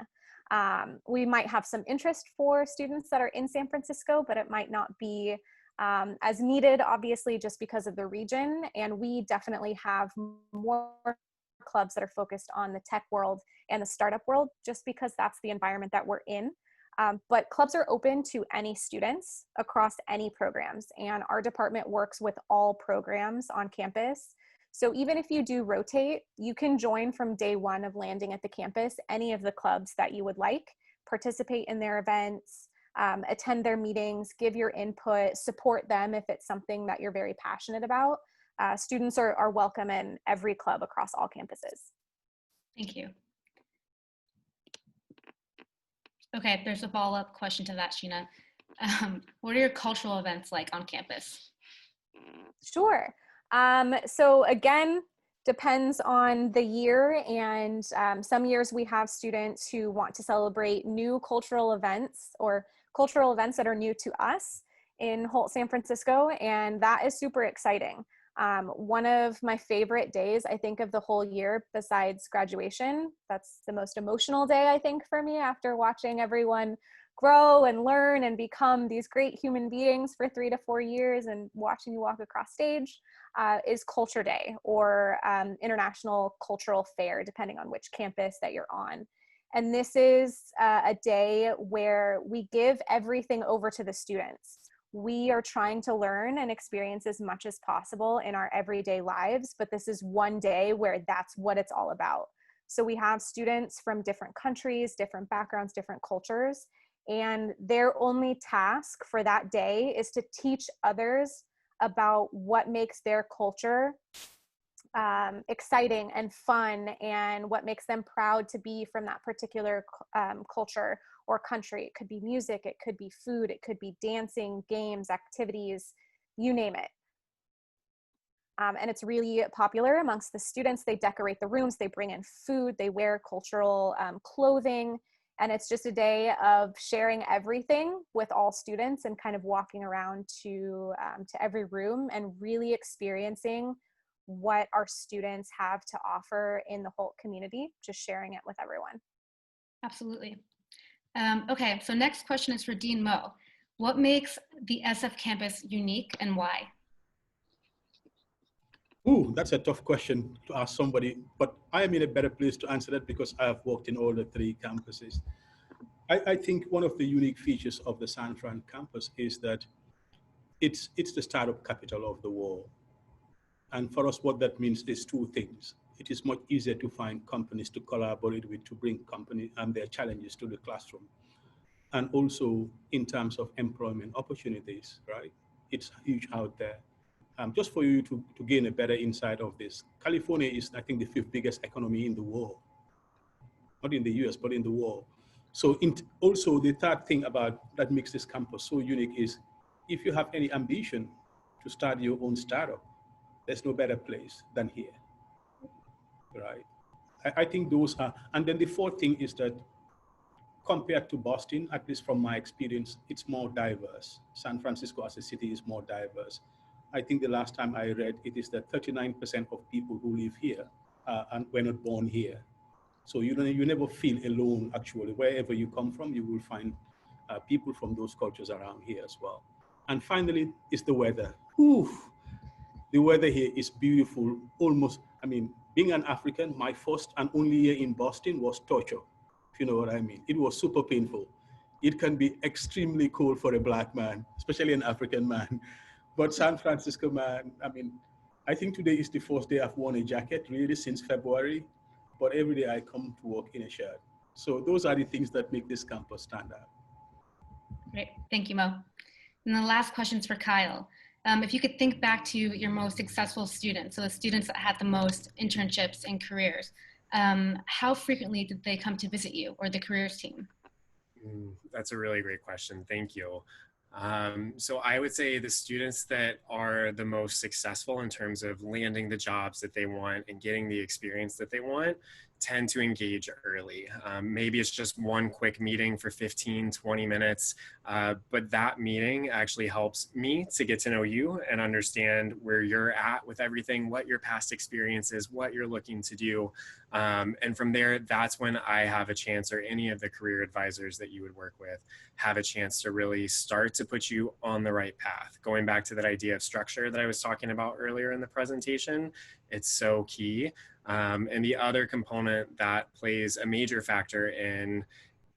We might have some interest for students that are in San Francisco, but it might not be as needed, obviously, just because of the region. And we definitely have more clubs that are focused on the tech world and the startup world, just because that's the environment that we're in. But clubs are open to any students across any programs, and our department works with all programs on campus. So even if you do rotate, you can join from day one of landing at the campus any of the clubs that you would like, participate in their events, attend their meetings, give your input, support them if it's something that you're very passionate about. Students are welcome in every club across all campuses. Thank you. Okay, there's a follow-up question to that, Sheena. What are your cultural events like on campus? Sure. So again, depends on the year, and some years we have students who want to celebrate new cultural events or cultural events that are new to us in HALT San Francisco, and that is super exciting. One of my favorite days, I think, of the whole year, besides graduation, that's the most emotional day, I think, for me, after watching everyone grow and learn and become these great human beings for 3 to 4 years and watching you walk across stage, is Culture Day, or International Cultural Fair, depending on which campus that you're on. And this is a day where we give everything over to the students. We are trying to learn and experience as much as possible in our everyday lives, but this is one day where that's what it's all about. So we have students from different countries, different backgrounds, different cultures, and their only task for that day is to teach others about what makes their culture exciting and fun, and what makes them proud to be from that particular culture or country. It could be music, it could be food, it could be dancing, games, activities, you name it. And it's really popular amongst the students. They decorate the rooms, they bring in food, they wear cultural clothing, and it's just a day of sharing everything with all students and kind of walking around to every room and really experiencing what our students have to offer in the whole community, just sharing it with everyone. Absolutely. Okay, so next question is for Dean Mo. What makes the SF campus unique and why? Ooh, that's a tough question to ask somebody, but I am in a better place to answer that because I have worked in all the three campuses. I think one of the unique features of the San Fran campus is that it's the startup capital of the world. And for us, what that means is two things. It is much easier to find companies to collaborate with to bring company and their challenges to the classroom. And also in terms of employment opportunities, right? It's huge out there. Just for you to gain a better insight of this, California is, I think, the fifth biggest economy in the world, not in the US, but in the world. So also the third thing about that makes this campus so unique is if you have any ambition to start your own startup, there's no better place than here, right? I think those are, and then the fourth thing is that compared to Boston, at least from my experience, it's more diverse. San Francisco as a city is more diverse. I think the last time I read it is that 39% of people who live here and were not born here. So you never feel alone, actually. Wherever you come from, you will find people from those cultures around here as well. And finally, is the weather. Whew, the weather here is beautiful. Almost, I mean, being an African, my first and only year in Boston was torture, if you know what I mean. It was super painful. It can be extremely cold for a black man, especially an African man. But San Francisco, man, I mean, I think today is the first day I've worn a jacket really since February, but every day I come to work in a shirt. So those are the things that make this campus stand out. Great, thank you, Mo. And the last question's for Kyle. If you could think back to your most successful students, so the students that had the most internships and careers, how frequently did they come to visit you or the careers team? That's a really great question. Thank you. So I would say the students that are the most successful in terms of landing the jobs that they want and getting the experience that they want tend to engage early. Maybe it's just one quick meeting for 15, 20 minutes, but that meeting actually helps me to get to know you and understand where you're at with everything, what your past experience is, what you're looking to do. And from there, that's when I have a chance, or any of the career advisors that you would work with have a chance to really start to put you on the right path. Going back to that idea of structure that I was talking about earlier in the presentation, it's so key. And the other component that plays a major factor in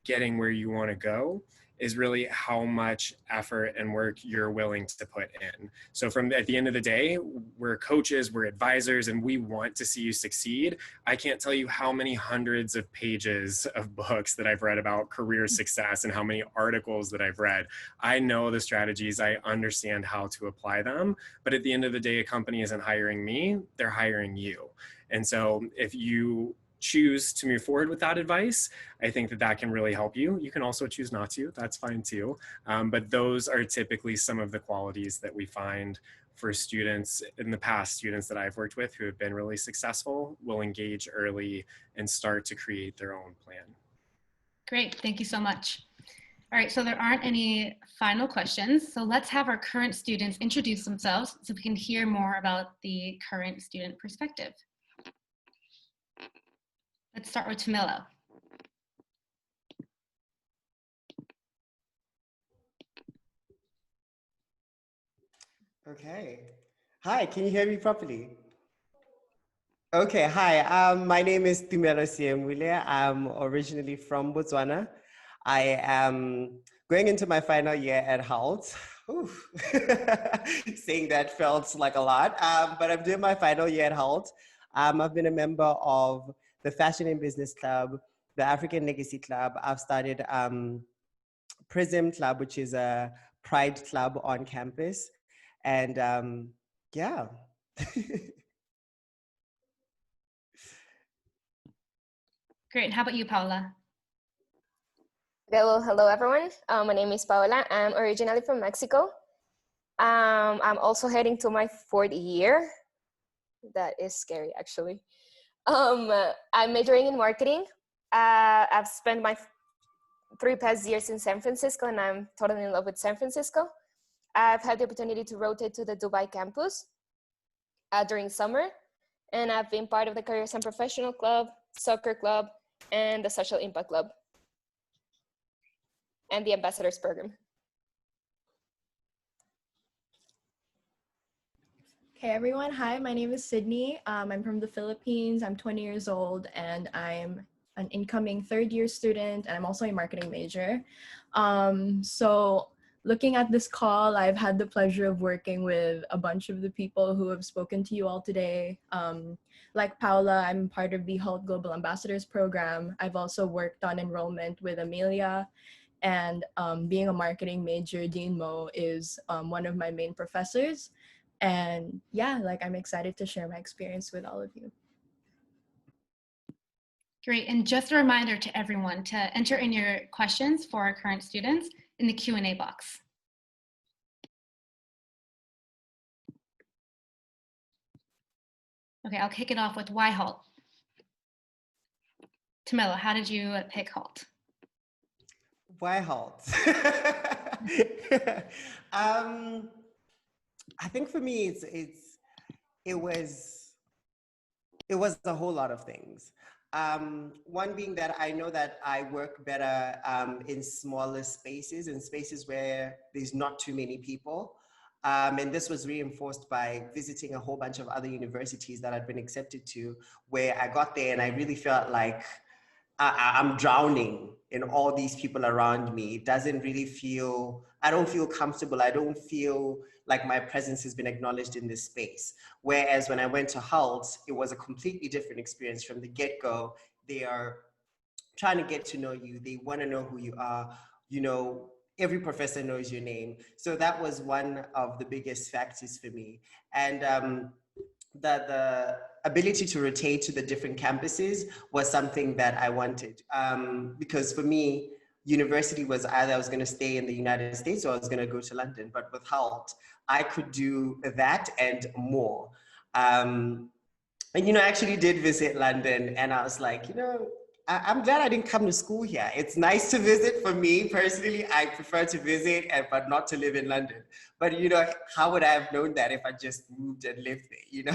getting where you want to go is really how much effort and work you're willing to put in. So at the end of the day, we're coaches, we're advisors, and we want to see you succeed. I can't tell you how many hundreds of pages of books that I've read about career success and how many articles that I've read. I know the strategies, I understand how to apply them, but at the end of the day, a company isn't hiring me, they're hiring you. And so if you choose to move forward with that advice, I think that can really help you. You can also choose not to, that's fine too. But those are typically some of the qualities that we find for students in the past, students that I've worked with who have been really successful will engage early and start to create their own plan. Great, thank you so much. All right, so there aren't any final questions. So let's have our current students introduce themselves so we can hear more about the current student perspective. Let's start with Tamilo. Okay. Hi, can you hear me properly? Okay, hi. My name is Tumelo Siemwile. I'm originally from Botswana. I am going into my final year at HALT. Saying that felt like a lot, but I'm doing my final year at HALT. I've been a member of the Fashion and Business Club, the African Legacy Club. I've started Prism Club, which is a pride club on campus. And yeah. Great, how about you, Paula? Hello everyone. My name is Paola. I'm originally from Mexico. I'm also heading to my 4th year. That is scary, actually. I'm majoring in marketing. I've spent my 3 past years in San Francisco, and I'm totally in love with San Francisco. I've had the opportunity to rotate to the Dubai campus during summer, and I've been part of the Careers and Professional Club, Soccer Club, and the Social Impact Club, and the Ambassadors Program. Hey everyone, hi, my name is Sydney. I'm from the Philippines, I'm 20 years old, and I'm an incoming third-year student, and I'm also a marketing major. So looking at this call, I've had the pleasure of working with a bunch of the people who have spoken to you all today. Like Paula, I'm part of the HALT Global Ambassadors Program. I've also worked on enrollment with Amelia, and being a marketing major, Dean Mo is one of my main professors. And yeah, like I'm excited to share my experience with all of you. Great, and just a reminder to everyone to enter in your questions for our current students in the Q&A box. Okay, I'll kick it off with why HALT? Tamela, how did you pick HALT? Why HALT? I think for me, it was a whole lot of things. One being that I know that I work better in smaller spaces, in spaces where there's not too many people. And this was reinforced by visiting a whole bunch of other universities that I'd been accepted to, where I got there and I really felt like I'm drowning in all these people around me. It doesn't really feel, I don't feel comfortable. I don't feel like my presence has been acknowledged in this space. Whereas when I went to HALT, it was a completely different experience from the get-go. They are trying to get to know you. They want to know who you are. You know, every professor knows your name. So that was one of the biggest factors for me. And the ability to rotate to the different campuses was something that I wanted. Because for me, university was either I was going to stay in the United States or I was going to go to London. But with HALT, I could do that and more. And, you know, I actually did visit London and I was like, you know, I'm glad I didn't come to school here. It's nice to visit. For me personally, I prefer to visit, but not to live in London. But you know, how would I have known that if I just moved and lived there? You know,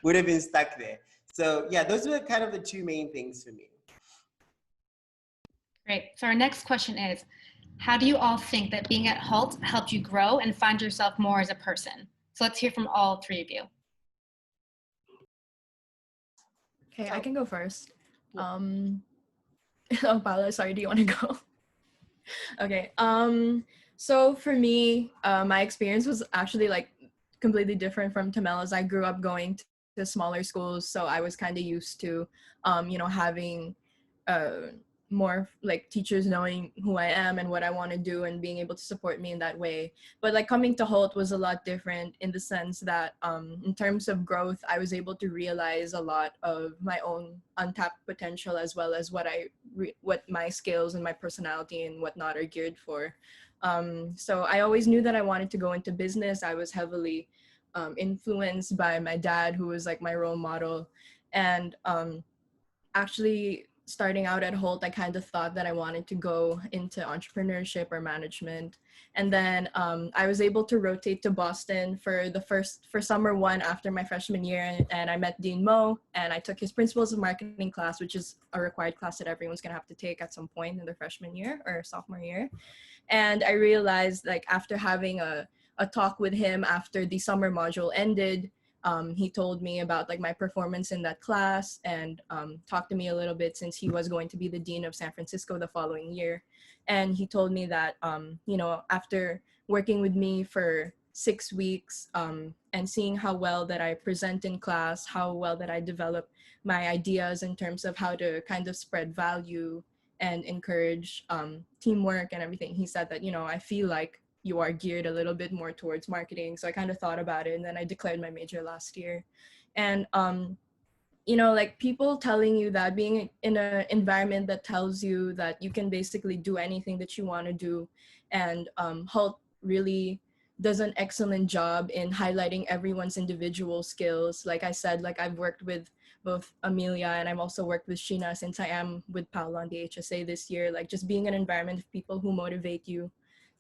would have been stuck there. So yeah, those were kind of the two main things for me. Great. So our next question is, how do you all think that being at HALT helped you grow and find yourself more as a person? So let's hear from all three of you. Okay, I can go first. Oh, Paula, sorry, do you want to go? Okay, so for me, my experience was actually like completely different from Tamela's. I grew up going to smaller schools, so I was kind of used to, you know, having more like teachers knowing who I am and what I want to do and being able to support me in that way. But like coming to HALT was a lot different in the sense that in terms of growth, I was able to realize a lot of my own untapped potential as well as what my skills and my personality and whatnot are geared for. So I always knew that I wanted to go into business. I was heavily influenced by my dad, who was like my role model. And actually starting out at HALT, I kind of thought that I wanted to go into entrepreneurship or management. And then I was able to rotate to Boston for summer one after my freshman year. And I met Dean Mo and I took his Principles of Marketing class, which is a required class that everyone's gonna have to take at some point in their freshman year or sophomore year. And I realized, like, after having a talk with him after the summer module ended, he told me about like my performance in that class and talked to me a little bit since he was going to be the dean of San Francisco the following year. And he told me that, you know, after working with me for 6 weeks and seeing how well that I present in class, how well that I develop my ideas in terms of how to kind of spread value and encourage teamwork and everything, he said that, you know, I feel like you are geared a little bit more towards marketing. So I kind of thought about it and then I declared my major last year. And, you know, like people telling you that, being in an environment that tells you that you can basically do anything that you want to do. And HALT really does an excellent job in highlighting everyone's individual skills. Like I said, like I've worked with both Amelia and I've also worked with Sheena since I am with Paula on the HSA this year. Like just being an environment of people who motivate you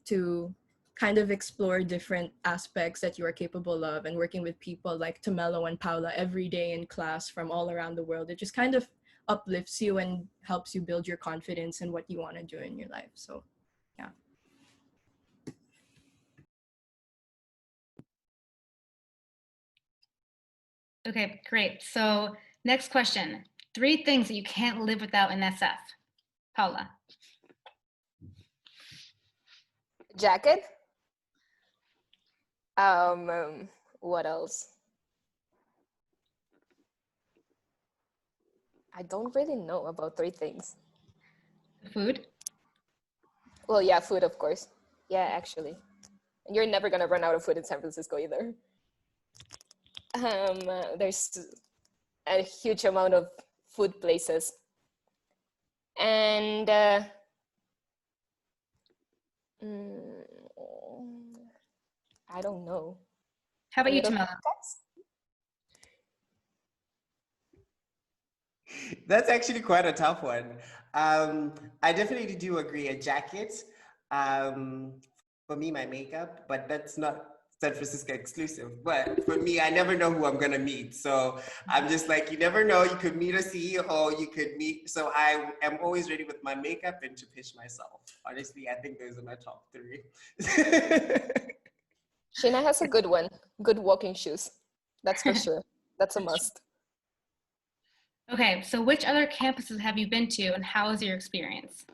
to kind of explore different aspects that you are capable of, and working with people like Tamelo and Paula every day in class from all around the world. It just kind of uplifts you and helps you build your confidence in what you want to do in your life. So, yeah. Okay, great. So next question. 3 things that you can't live without in SF. Paula. Jacket. What else? I don't really know about 3 things. Food. Well, yeah, food, of course. Yeah, actually. You're never gonna run out of food in San Francisco either. There's a huge amount of food places. And I don't know. How about you, Little Tamara? cats? That's actually quite a tough one. I definitely do agree. A jacket, for me, my makeup, but that's not San Francisco exclusive. But for me, I never know who I'm gonna meet. So I'm just like, you never know. You could meet a CEO, you could meet. So I am always ready with my makeup and to pitch myself. Honestly, I think those are my top 3. Sheena has a good one. Good walking shoes. That's for sure. That's a must. Okay, so which other campuses have you been to and how is your experience?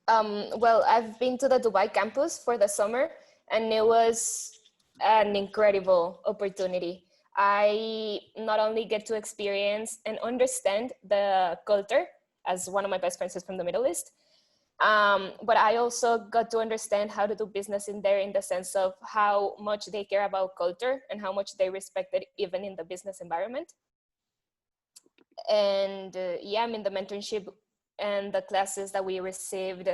Well, I've been to the Dubai campus for the summer and it was an incredible opportunity. I not only get to experience and understand the culture, as one of my best friends is from the Middle East, but I also got to understand how to do business in there in the sense of how much they care about culture and how much they respect it even in the business environment. And yeah, I mean, the mentorship and the classes that we received,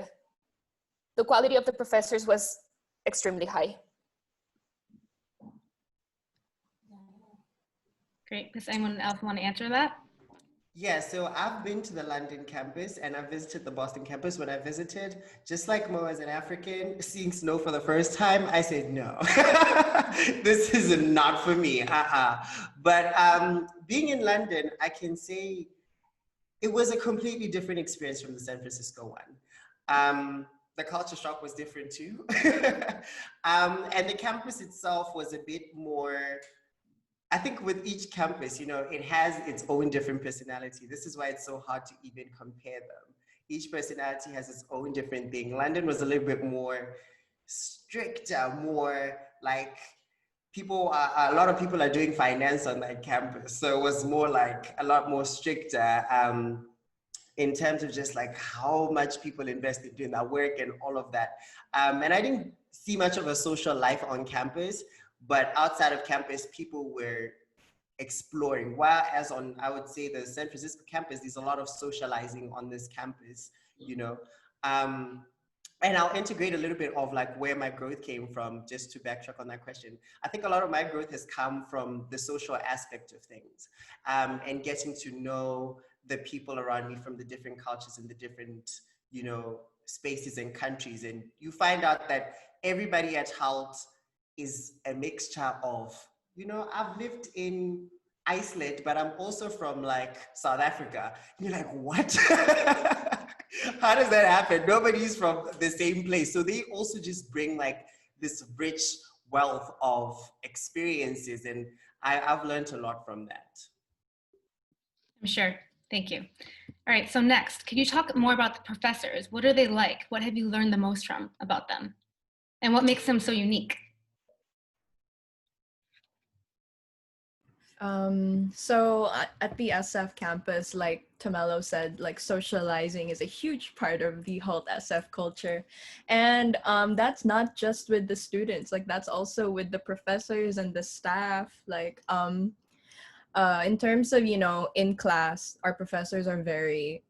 the quality of the professors was extremely high. Great. Does anyone else want to answer that? Yeah, so I've been to the London campus and I visited the Boston campus. When I visited, just like Mo as an African, seeing snow for the first time, I said, no, this is not for me. But being in London, I can say it was a completely different experience from the San Francisco one. The culture shock was different too. And the campus itself was a bit more, I think with each campus, you know, it has its own different personality. This is why it's so hard to even compare them. Each personality has its own different thing. London was a little bit more stricter, more like a lot of people are doing finance on that campus. So it was more like a lot more stricter in terms of just like how much people invested in that work and all of that. And I didn't see much of a social life on campus. But outside of campus, people were exploring. Whereas on, I would say, the San Francisco campus, there's a lot of socializing on this campus, you know. And I'll integrate a little bit of like where my growth came from, just to backtrack on that question. I think a lot of my growth has come from the social aspect of things, and getting to know the people around me from the different cultures and the different, you know, spaces and countries. And you find out that everybody at HALT is a mixture of, you know, I've lived in Iceland, but I'm also from like South Africa. And you're like, what? How does that happen? Nobody's from the same place. So they also just bring like this rich wealth of experiences. And I've learned a lot from that. I'm sure. Thank you. All right, so next, could you talk more about the professors? What are they like? What have you learned the most from about them? And what makes them so unique? So at the SF campus, like Tamelo said, like socializing is a huge part of the whole SF culture. And that's not just with the students, like that's also with the professors and the staff. Like in terms of, you know, in class, our professors are they're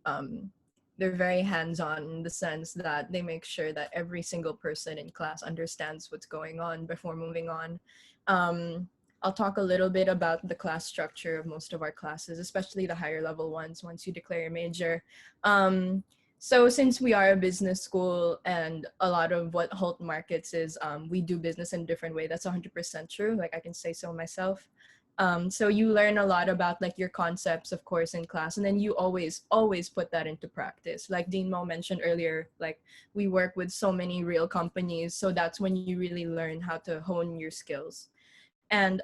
very hands-on in the sense that they make sure that every single person in class understands what's going on before moving on. I'll talk a little bit about the class structure of most of our classes, especially the higher level ones once you declare your major. So since we are a business school and a lot of what Holt markets is, we do business in a different way. That's 100% true. Like I can say so myself. So you learn a lot about like your concepts, of course, in class, and then you always put that into practice. Like Dean Mo mentioned earlier, like we work with so many real companies. So that's when you really learn how to hone your skills. And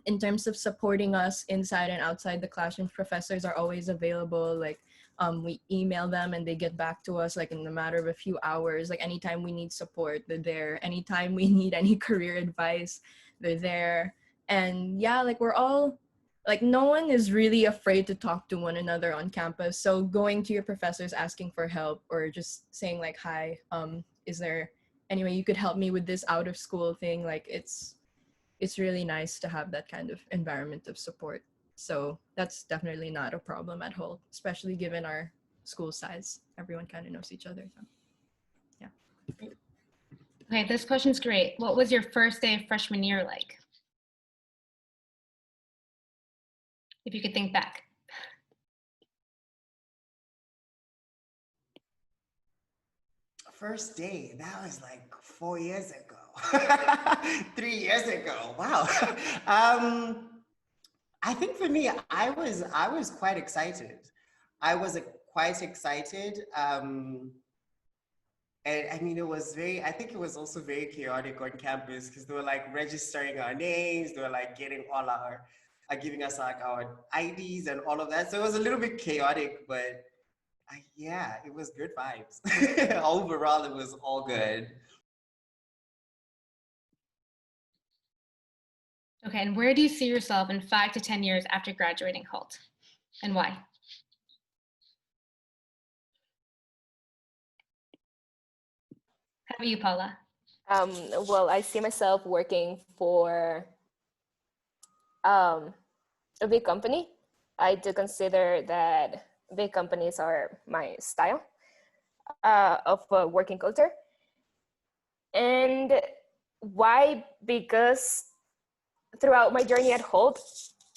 in terms of supporting us inside and outside the classroom, professors are always available. Like we email them and they get back to us like in a matter of a few hours. Like anytime we need support, they're there. Anytime we need any career advice, they're there. And yeah, like we're all like, no one is really afraid to talk to one another on campus. So going to your professors asking for help or just saying like, hi, is there any way you could help me with this out of school thing? Like it's really nice to have that kind of environment of support. So that's definitely not a problem at all, especially given our school size. Everyone kind of knows each other. So yeah. Okay, this question's great. What was your first day of freshman year like? If you could think back. First day, that was like 4 years ago, 3 years ago. Wow. I think for me, I was quite excited. I was quite excited. And I mean, I think it was also very chaotic on campus because they were like registering our names, they were like getting giving us like our IDs and all of that. So it was a little bit chaotic, but yeah, it was good vibes. Overall, it was all good. Okay, and where do you see yourself in 5 to 10 years after graduating Holt, and why? How about you, Paula? Well, I see myself working for a big company. I do consider that big companies are my style of working culture. And why? Because throughout my journey at Holt,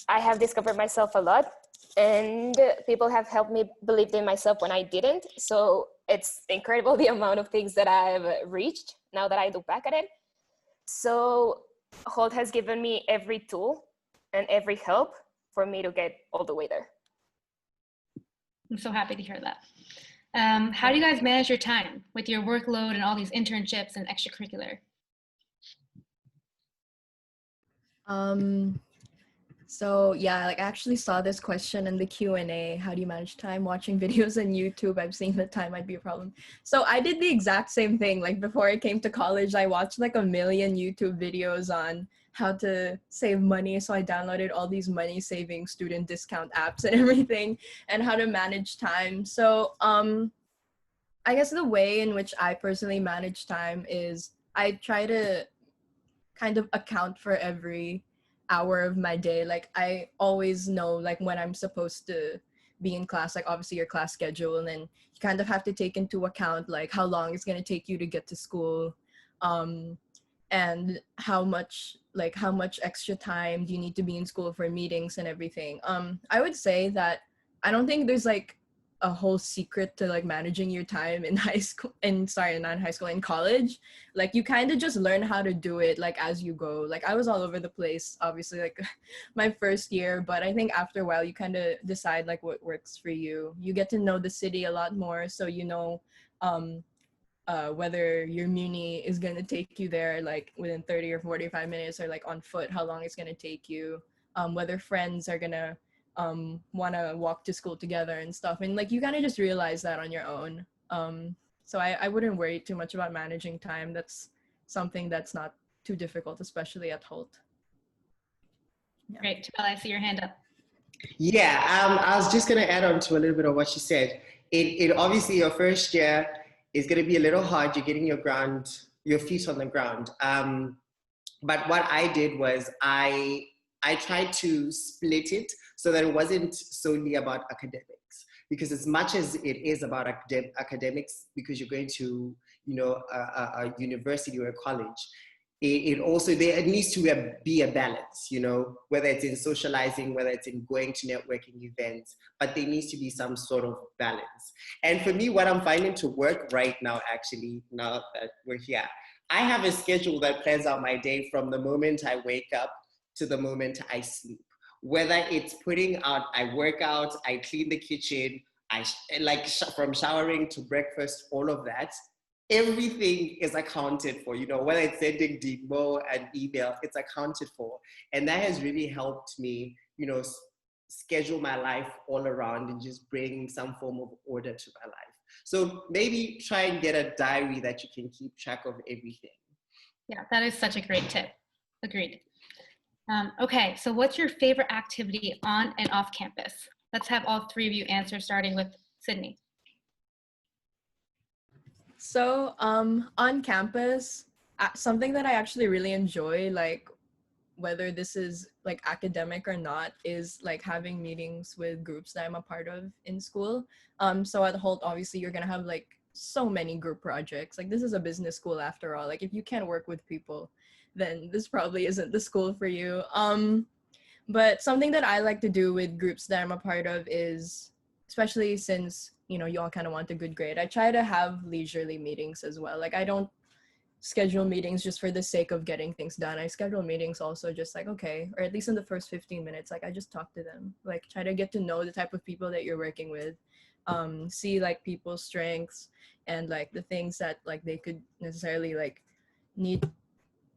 I have discovered myself a lot, and people have helped me believe in myself when I didn't. So it's incredible the amount of things that I've reached now that I look back at it. So Holt has given me every tool and every help for me to get all the way there. I'm so happy to hear that. How do you guys manage your time with your workload and all these internships and extracurricular? So yeah, like I actually saw this question in the Q&A. How do you manage time? Watching videos on YouTube, I've seen that time might be a problem. So I did the exact same thing. Like before I came to college, I watched like a million YouTube videos on how to save money. So I downloaded all these money saving student discount apps and everything, and how to manage time. So I guess the way in which I personally manage time is I try to kind of account for every hour of my day. Like I always know like when I'm supposed to be in class, like obviously your class schedule, and then you kind of have to take into account like how long it's going to take you to get to school, and how much extra time do you need to be in school for meetings and everything. I would say that I don't think there's like a whole secret to like managing your time in high school, not high school, in college. Like you kind of just learn how to do it like as you go. Like I was all over the place obviously like my first year, but I think after a while you kind of decide like what works for you. You get to know the city a lot more, so you know whether your muni is going to take you there like within 30 or 45 minutes, or like on foot how long it's going to take you, whether friends are going to want to walk to school together and stuff. And like you kind of just realize that on your own. So I wouldn't worry too much about managing time. That's something that's not too difficult, especially at Holt. Yeah. Great. Jamel, I see your hand up. Yeah, I was just going to add on to a little bit of what she said. It obviously your first year is going to be a little hard. You're getting your feet on the ground. But what I did was I tried to split it so that it wasn't solely about academics, because as much as it is about academics, because you're going to, a university or a college, it also, there needs to be a balance, whether it's in socializing, whether it's in going to networking events, but there needs to be some sort of balance. And for me, what I'm finding to work right now, actually, now that we're here, I have a schedule that plans out my day from the moment I wake up to the moment I sleep. Whether it's I work out, I clean the kitchen, from showering to breakfast, all of that, everything is accounted for, you know, whether it's sending Demo an email, it's accounted for. And that has really helped me, you know, schedule my life all around and just bring some form of order to my life. So maybe try and get a diary that you can keep track of everything. Yeah, that is such a great tip. Agreed. Okay, so what's your favorite activity on and off campus? Let's have all three of you answer, starting with Sydney. So on campus, something that I actually really enjoy, like whether this is like academic or not, is like having meetings with groups that I'm a part of in school. So at Holt, obviously you're gonna have like so many group projects. Like this is a business school after all. Like if you can't work with people, then this probably isn't the school for you. But something that I like to do with groups that I'm a part of is, especially since, you know, you all kind of want a good grade, I try to have leisurely meetings as well. Like I don't schedule meetings just for the sake of getting things done. I schedule meetings also just like, okay, or at least in the first 15 minutes, like I just talk to them, like try to get to know the type of people that you're working with, see like people's strengths and like the things that like they could necessarily like need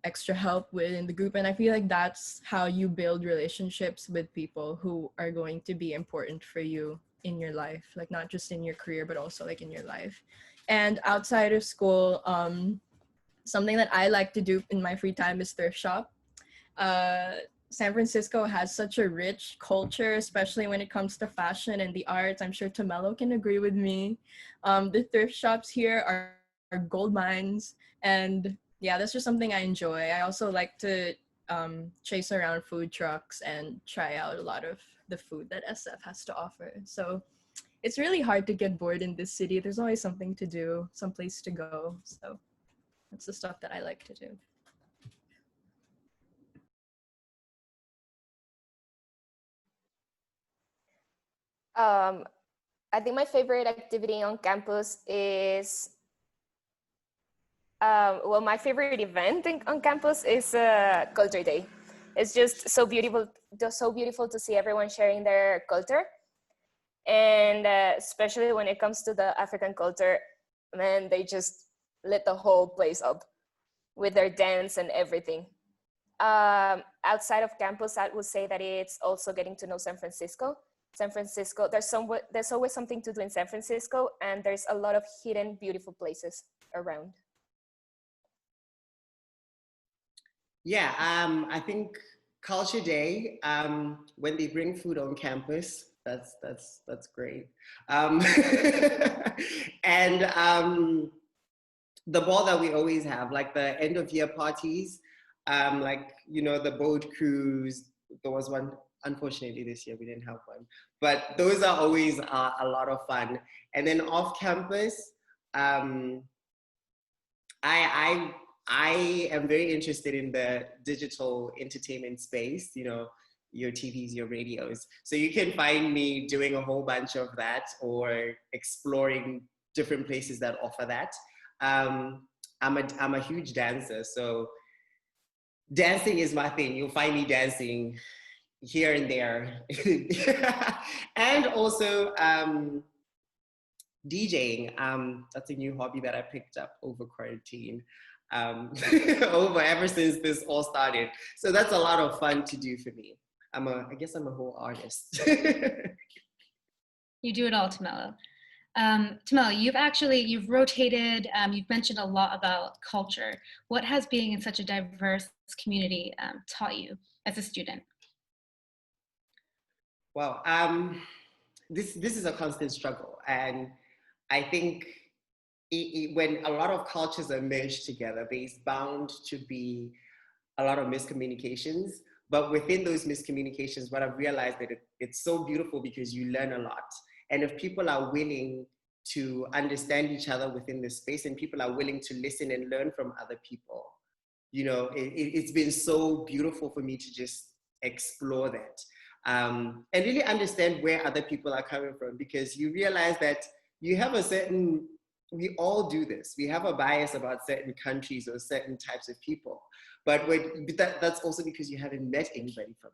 extra help with in the group. And I feel like that's how you build relationships with people who are going to be important for you in your life, like not just in your career, but also like in your life. And outside of school, something that I like to do in my free time is thrift shop. San Francisco has such a rich culture, especially when it comes to fashion and the arts. I'm sure Tomelo can agree with me. The thrift shops here are gold mines, and yeah, that's just something I enjoy. I also like to chase around food trucks and try out a lot of the food that SF has to offer. So it's really hard to get bored in this city. There's always something to do, some place to go. So that's the stuff that I like to do. I think my favorite activity on campus is, well, my favorite event on campus is Culture Day. It's just so beautiful to see everyone sharing their culture. And especially when it comes to the African culture, man, they just lit the whole place up with their dance and everything. Outside of campus, I would say that it's also getting to know San Francisco. San Francisco, there's always something to do in San Francisco, and there's a lot of hidden, beautiful places around. Yeah, I think Culture Day, when they bring food on campus, that's great. And the ball that we always have, like the end of year parties, like, you know, the boat cruise. There was one, unfortunately this year we didn't have one, but those are always a lot of fun. And then off campus, I am very interested in the digital entertainment space, you know, your TVs, your radios. So you can find me doing a whole bunch of that or exploring different places that offer that. I'm a huge dancer, so dancing is my thing. You'll find me dancing here and there. And also DJing. That's a new hobby that I picked up over quarantine. Ever since this all started. So that's a lot of fun to do for me. I guess I'm a whole artist. You do it all, Tomelo. Tomelo, you've rotated, you've mentioned a lot about culture. What has being in such a diverse community taught you as a student? Well, this is a constant struggle. And I think when a lot of cultures are merged together, there's bound to be a lot of miscommunications. But within those miscommunications, what I've realized that it's so beautiful because you learn a lot. And if people are willing to understand each other within this space and people are willing to listen and learn from other people, you know, it's been so beautiful for me to just explore that and really understand where other people are coming from, because you realize that you have we all do this. We have a bias about certain countries or certain types of people, but that's also because you haven't met anybody from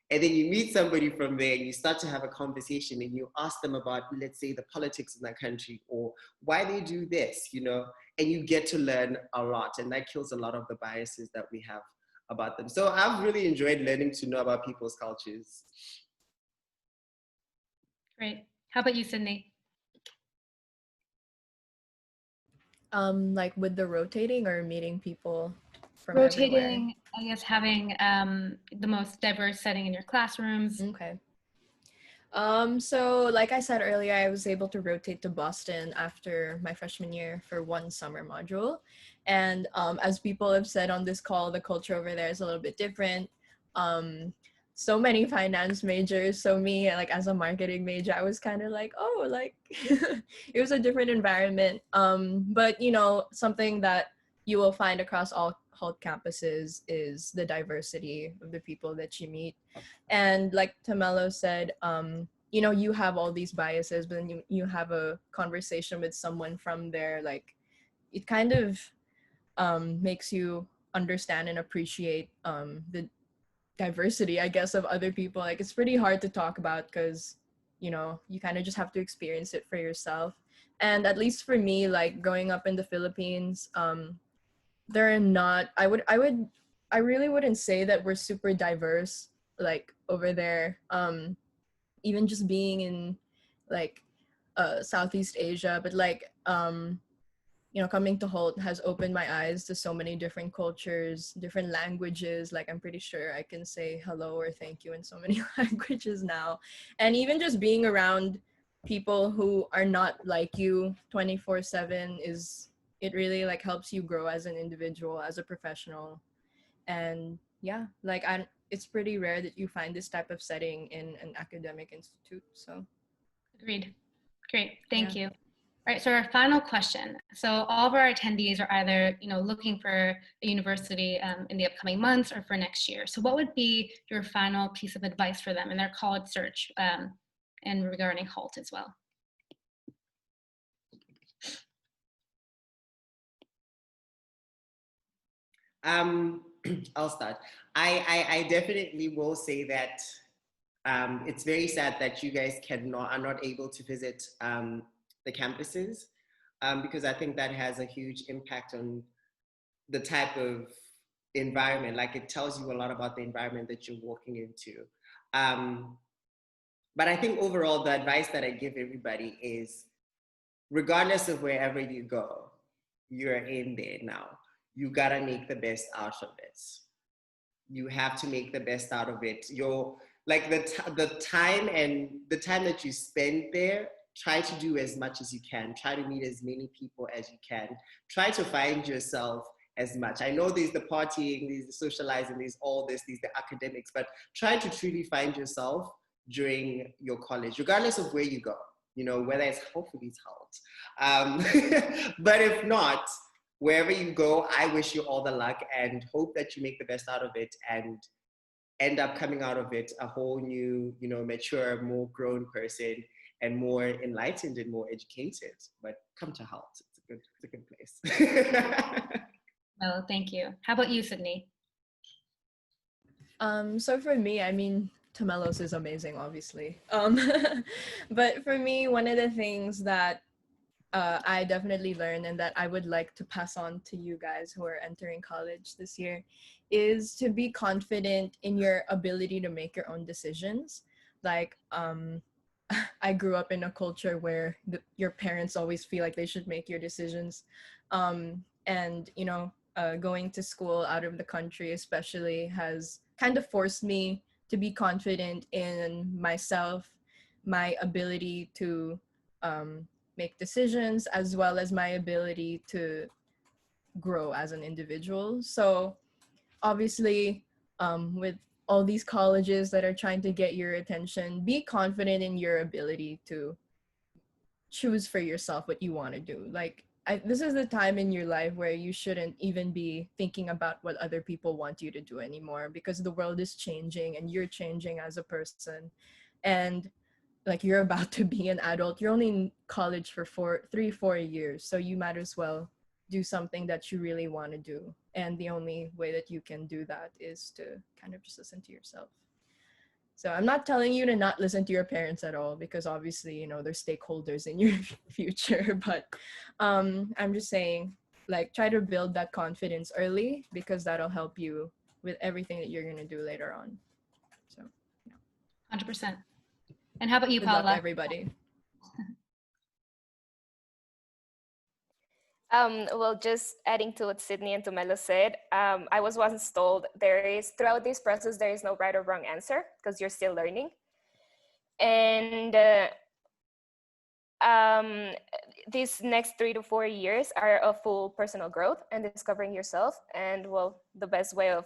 there. And then you meet somebody from there and you start to have a conversation and you ask them about, let's say, the politics in that country or why they do this, you know, and you get to learn a lot. And that kills a lot of the biases that we have about them. So I've really enjoyed learning to know about people's cultures. Great. How about you, Sydney? Like with the rotating or meeting people from Rotating, everywhere? I guess, having the most diverse setting in your classrooms. Okay. So like I said earlier, I was able to rotate to Boston after my freshman year for one summer module. And as people have said on this call, the culture over there is a little bit different. So many finance majors. So me, like as a marketing major, I was kind of like, oh, like it was a different environment. But you know, something that you will find across all Hult campuses is the diversity of the people that you meet. And like Tamelo said, you know, you have all these biases, but then you have a conversation with someone from there, like it kind of makes you understand and appreciate the diversity, I guess, of other people. Like it's pretty hard to talk about because, you know, you kind of just have to experience it for yourself. And at least for me, like growing up in the Philippines, they're not, I really wouldn't say that we're super diverse, like over there. Even just being in like Southeast Asia, but like you know, coming to Holt has opened my eyes to so many different cultures, different languages. Like I'm pretty sure I can say hello or thank you in so many languages now. And even just being around people who are not like you 24/7 is, it really like helps you grow as an individual, as a professional. And yeah, like it's pretty rare that you find this type of setting in an academic institute. So Agreed. Great. Thank you. All right, so our final question. So all of our attendees are either, you know, looking for a university in the upcoming months or for next year. So what would be your final piece of advice for them in their college search and regarding Hult as well? I'll start. I definitely will say that it's very sad that you guys are not able to visit the campuses because I think that has a huge impact on the type of environment. Like it tells you a lot about the environment that you're walking into. But I think overall, the advice that I give everybody is, regardless of wherever you go, you're in there now. You gotta make the best out of it. You have to make the best out of it. Like the time that you spend there, try to do as much as you can. Try to meet as many people as you can. Try to find yourself as much. I know there's the partying, there's the socializing, there's all this, there's the academics, but try to truly find yourself during your college, regardless of where you go, you know, whether it's, hopefully it's Hult. But if not, wherever you go, I wish you all the luck and hope that you make the best out of it and end up coming out of it a whole new, you know, mature, more grown person and more enlightened and more educated. But come to Hult, it's a good place. Well, thank you. How about you, Sydney? So for me, I mean, Tamelos is amazing, obviously. But for me, one of the things that I definitely learned and that I would like to pass on to you guys who are entering college this year is to be confident in your ability to make your own decisions. Like, I grew up in a culture where your parents always feel like they should make your decisions. And, you know, going to school out of the country especially has kind of forced me to be confident in myself, my ability to make decisions, as well as my ability to grow as an individual. So obviously, with all these colleges that are trying to get your attention, be confident in your ability to choose for yourself what you want to do. Like, this is the time in your life where you shouldn't even be thinking about what other people want you to do anymore, because the world is changing and you're changing as a person. And like, you're about to be an adult. You're only in college for 4 years. So you might as well do something that you really want to do. And the only way that you can do that is to kind of just listen to yourself. So I'm not telling you to not listen to your parents at all, because obviously, you know, they're stakeholders in your future. But I'm just saying, like, try to build that confidence early, because that'll help you with everything that you're going to do later on. So, yeah. 100%. And how about you, Good Paula? luck, everybody. Well, just adding to what Sydney and Tumelo said, I was once told throughout this process, there is no right or wrong answer because you're still learning. And these next 3 to 4 years are of full personal growth and discovering yourself. And well, the best way of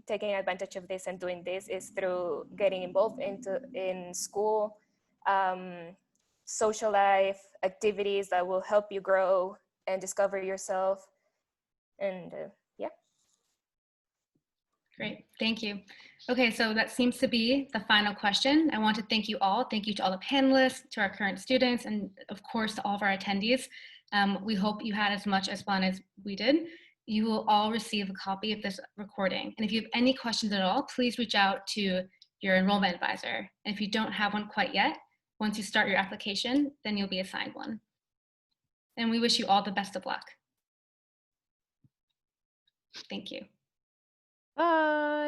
taking advantage of this and doing this is through getting involved in school, social life, activities that will help you grow and discover yourself. And yeah. Great, thank you. Okay, so that seems to be the final question. I want to thank you all. Thank you to all the panelists, to our current students, and of course to all of our attendees. We hope you had as much as fun as we did. You will all receive a copy of this recording. And if you have any questions at all, please reach out to your enrollment advisor. And if you don't have one quite yet, once you start your application, then you'll be assigned one. And we wish you all the best of luck. Thank you. Bye.